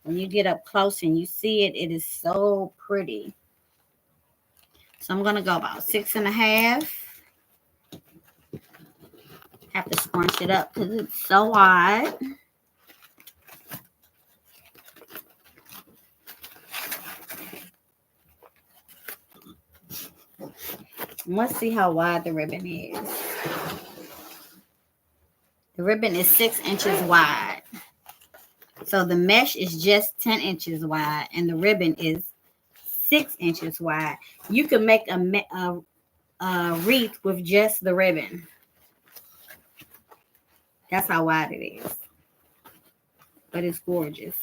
When you get up close and you see it, it is so pretty. So I'm going to go about 6.5. Have to scrunch it up because it's so wide. Let's see how wide the ribbon is. The ribbon is 6 inches wide. So the mesh is just 10 inches wide and the ribbon is 6 inches wide. You can make a wreath with just the ribbon. That's how wide it is. But it's gorgeous.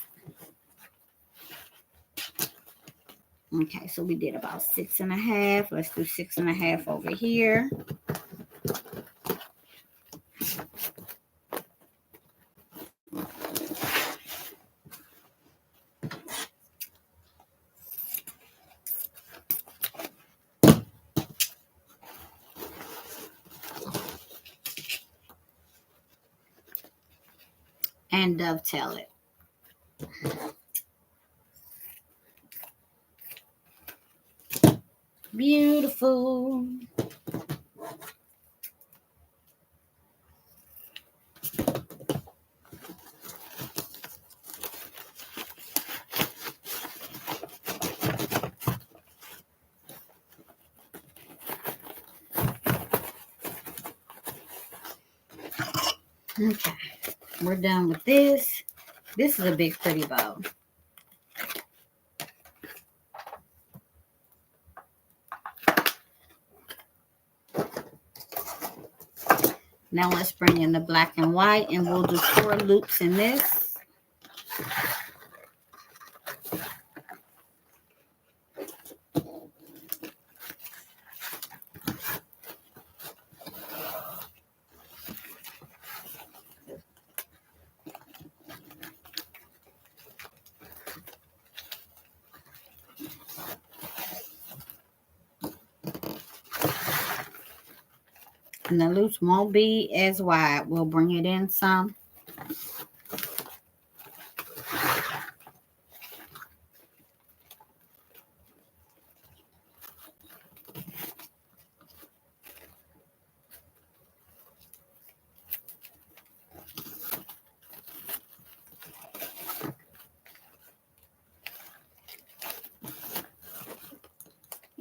Okay, so we did about 6.5. Let's do 6.5 over here. And dovetail it. Beautiful. Okay, we're done with this. This is a big pretty bow. Now let's bring in the black and white and we'll do 4 loops in this. And the loops won't be as wide. We'll bring it in some.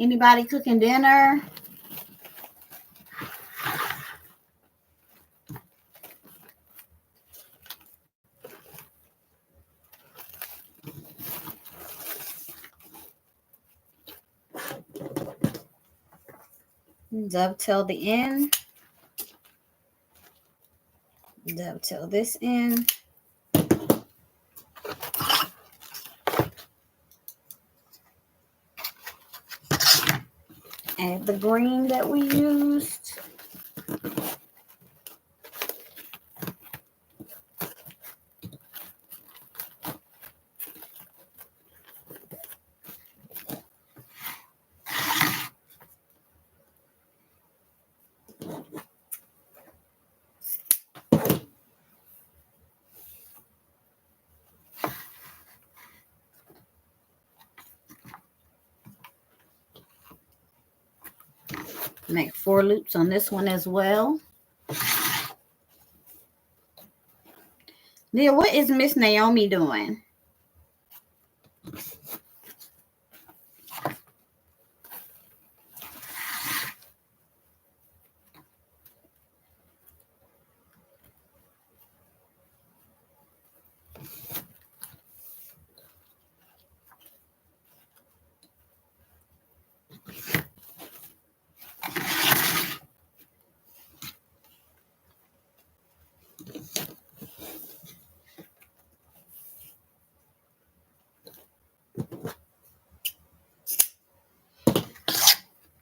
Anybody cooking dinner? Dovetail the end. Dovetail this in. Add the green that we used. Make 4 loops on this one as well. Then what is Miss Naomi doing?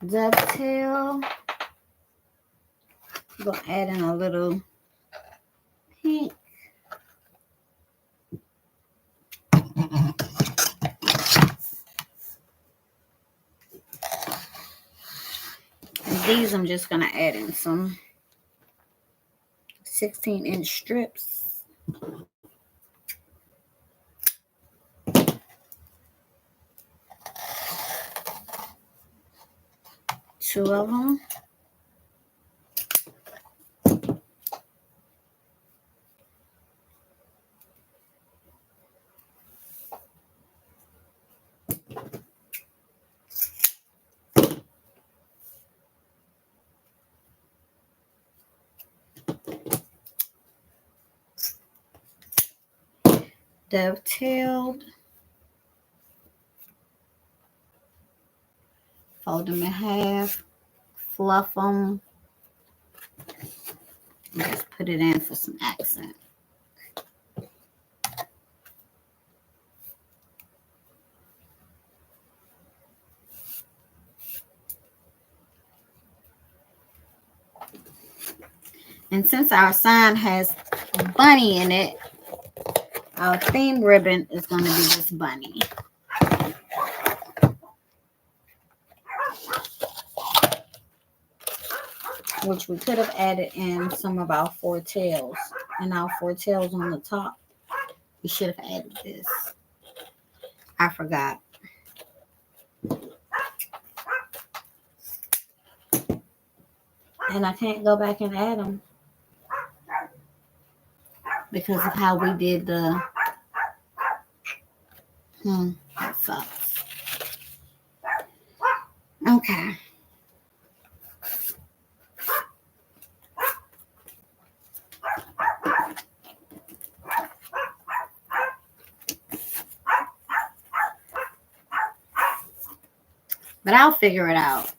Dovetail. I'm going to add in a little pink. And these I'm just going to add in some 16-inch strips. Two of them. Dovetailed. Fold them in half. Fluff them. And just put it in for some accent. And since our sign has bunny in it, our theme ribbon is going to be this bunny. Which we could have added in some of our 4 tails. And our 4 tails on the top. We should have added this. I forgot. And I can't go back and add them. Because of how we did the... that sucks. Okay. But I'll figure it out.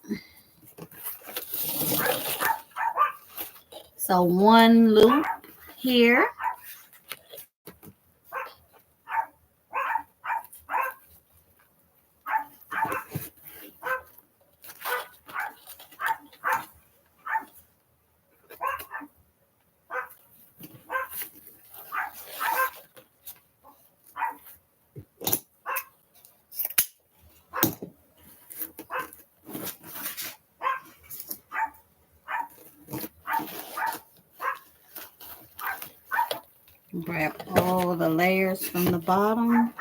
So 1 loop here. Grab all the layers from the bottom.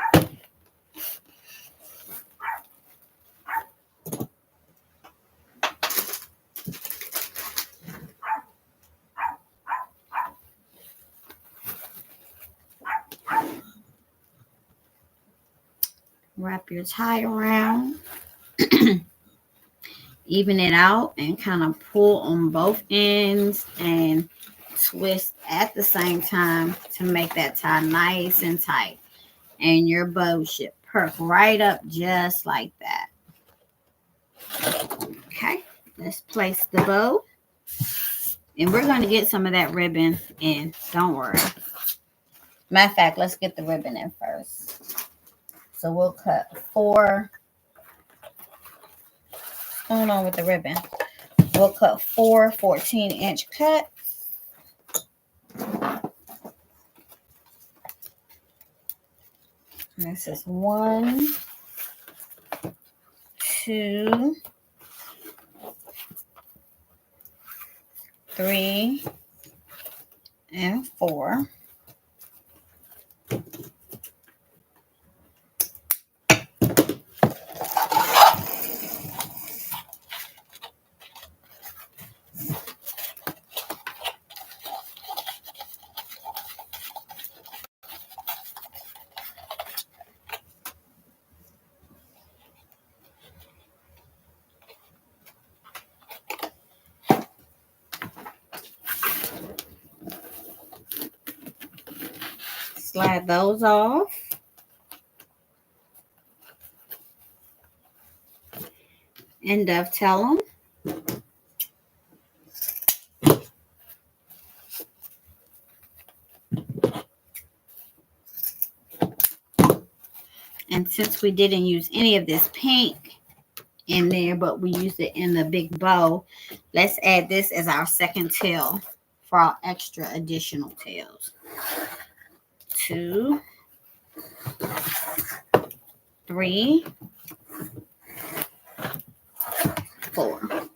Wrap your tie around. Even it out and kind of pull on both ends and twist at the same time to make that tie nice and tight. And your bow should perk right up just like that. Okay, let's place the bow. And we're going to get some of that ribbon in. Don't worry. Matter of fact, let's get the ribbon in first. So we'll cut 4. What's going on with the ribbon? We'll cut 4 14-inch cuts. This is 1, 2, 3, and 4. slide those off. And dovetail them. And since we didn't use any of this pink in there, but we used it in the big bow, let's add this as our second tail for our extra additional tails. 2, 3, 4.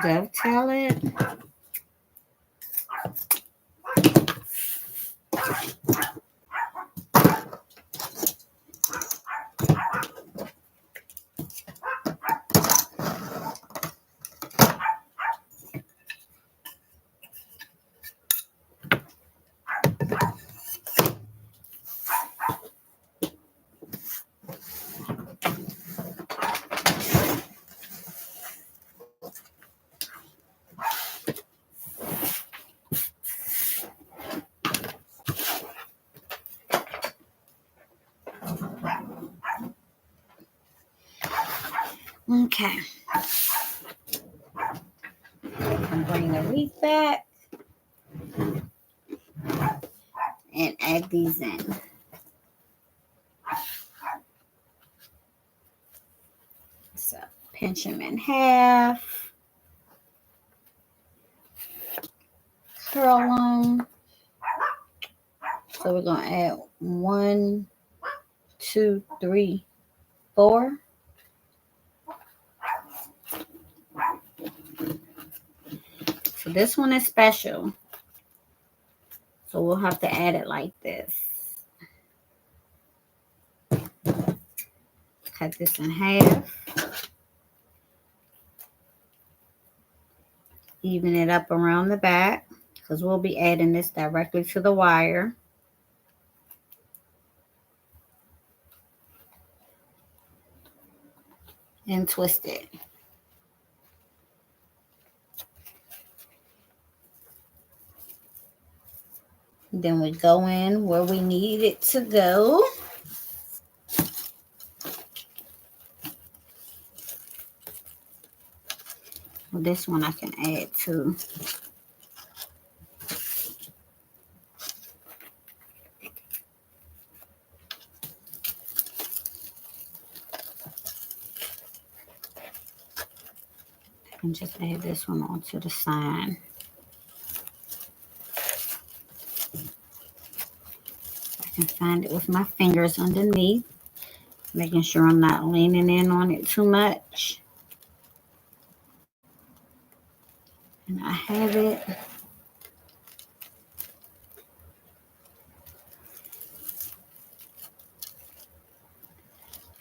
Dovetail it. Okay. And bring the wreath back and add these in. So pinch them in half, curl them. So we're going to add 1, 2, 3, 4. So this one is special. So we'll have to add it like this. Cut this in half. Even it up around the back because we'll be adding this directly to the wire. And twist it. Then we go in where we need it to go. Well, this one I can add too. I can just add this one onto the sign. I can find it with my fingers underneath, making sure I'm not leaning in on it too much. And I have it.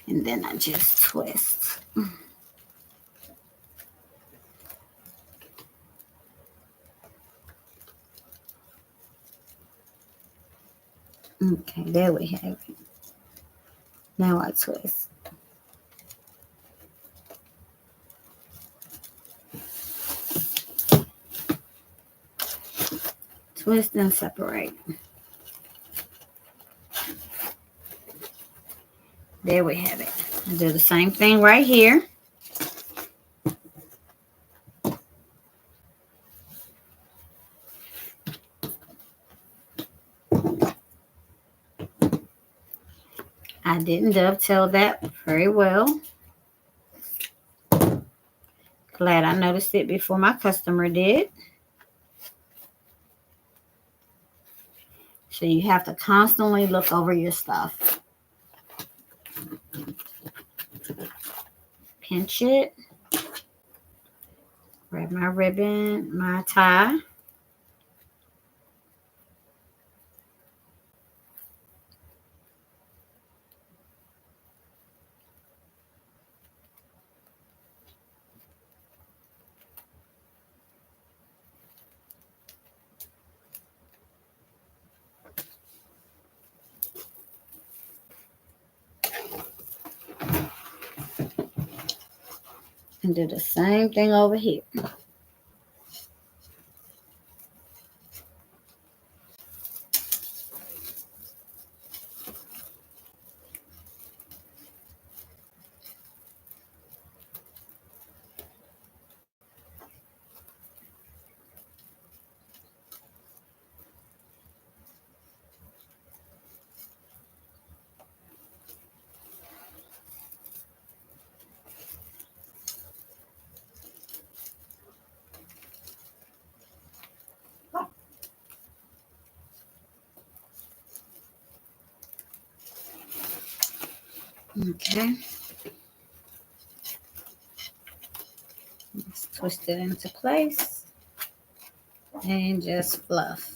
And then I just twist. Okay, there we have it. Now I twist. Twist and separate. There we have it. I do the same thing right here. I didn't dovetail that very well. Glad I noticed it before my customer did. So you have to constantly look over your stuff. Pinch it. Grab my ribbon, my tie. And do the same thing over here. Okay. Let's twist it into place and just fluff.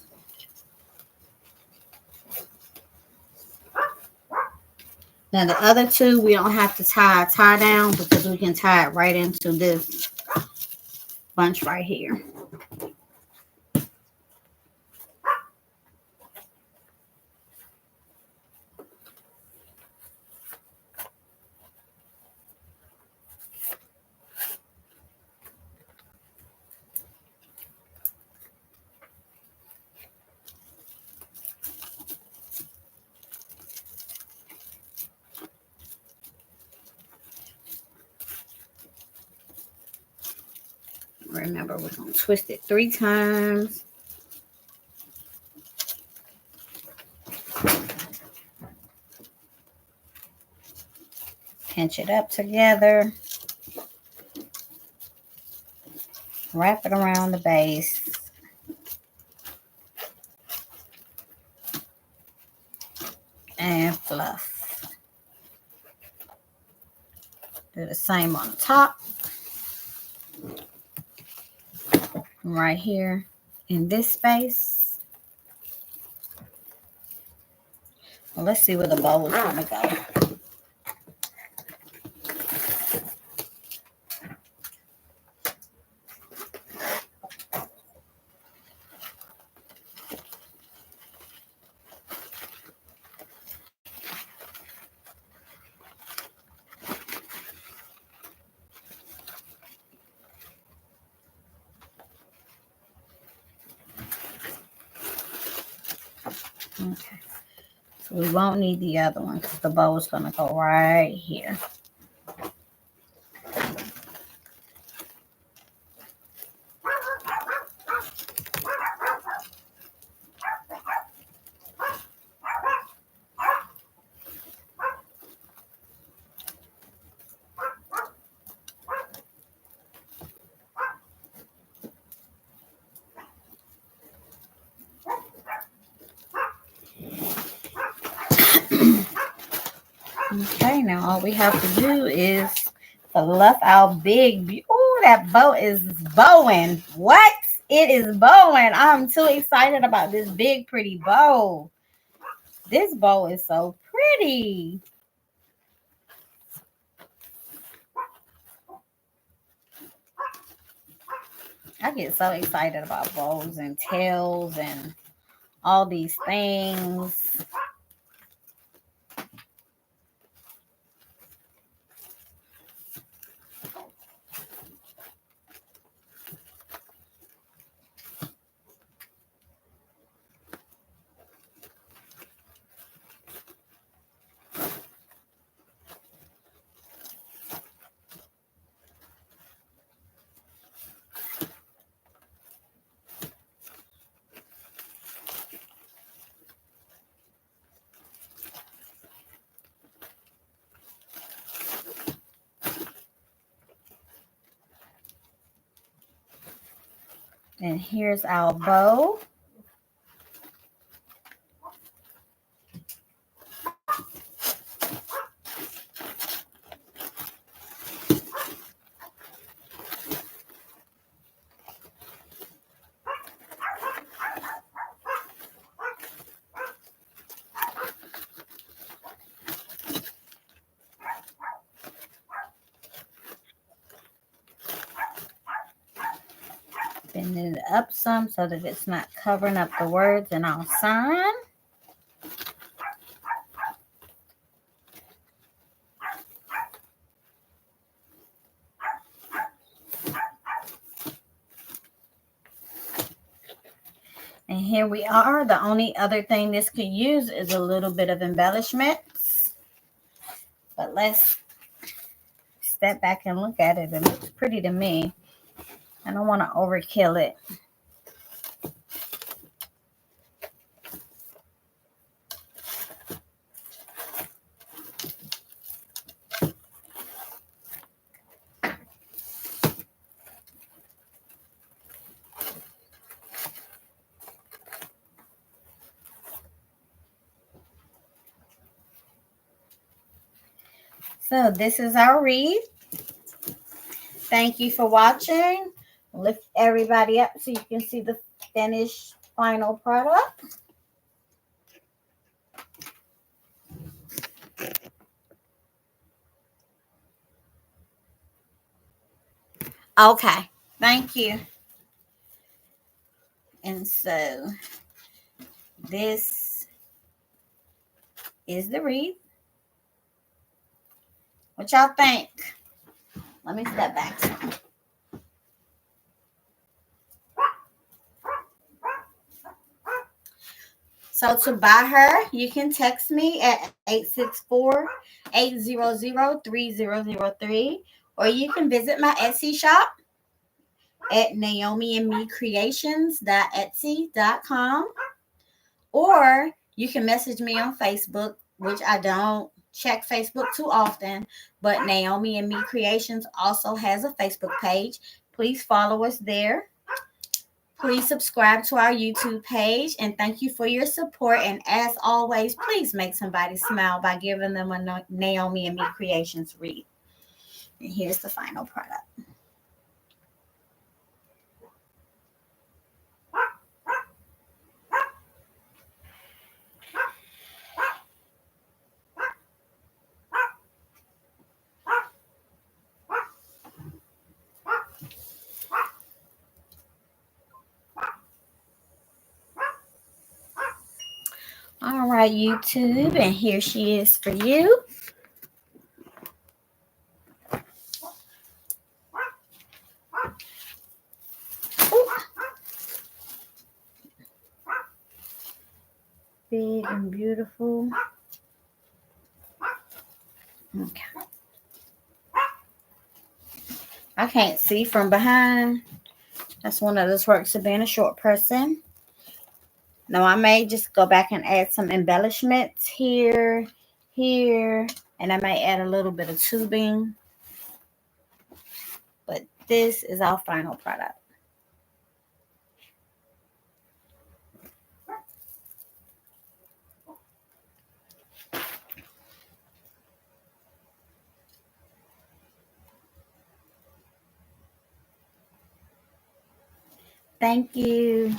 Now the other two, we don't have to tie down because we can tie it right into this bunch right here. Remember, we're going to twist it 3 times. Pinch it up together. Wrap it around the base. And fluff. Do the same on the top. Right here in this space. Well, let's see where the bowl is going to go. Okay, so we won't need the other one because the bow is going to go right here. Okay, now all we have to do is fluff our big. Oh, that bow is bowing. What? It is bowing. I'm too excited about this big, pretty bow. This bow is so pretty. I get so excited about bows and tails and all these things. And here's our bow. up some so that it's not covering up the words and I'll sign. And here we are. The only other thing this could use is a little bit of embellishments. But let's step back and look at it. It looks pretty to me. I don't want to overkill it. So this is our wreath. Thank you for watching. Lift everybody up so you can see the finished final product. Okay, thank you. And so this is the wreath. What y'all think? Let me step back some. So to buy her, you can text me at 864-800-3003, or you can visit my Etsy shop at naomiandmecreations.etsy.com, or you can message me on Facebook, which I don't check Facebook too often, but Naomi and Me Creations also has a Facebook page. Please follow us there. Please subscribe to our YouTube page, and thank you for your support. And as always, please make somebody smile by giving them a Naomi and Me Creations wreath. And here's the final product. All right, YouTube, and here she is for you. Big and beautiful. Okay. I can't see from behind. That's one of those perks of being a short person. Now, I may just go back and add some embellishments here, and I may add a little bit of tubing. But this is our final product. Thank you.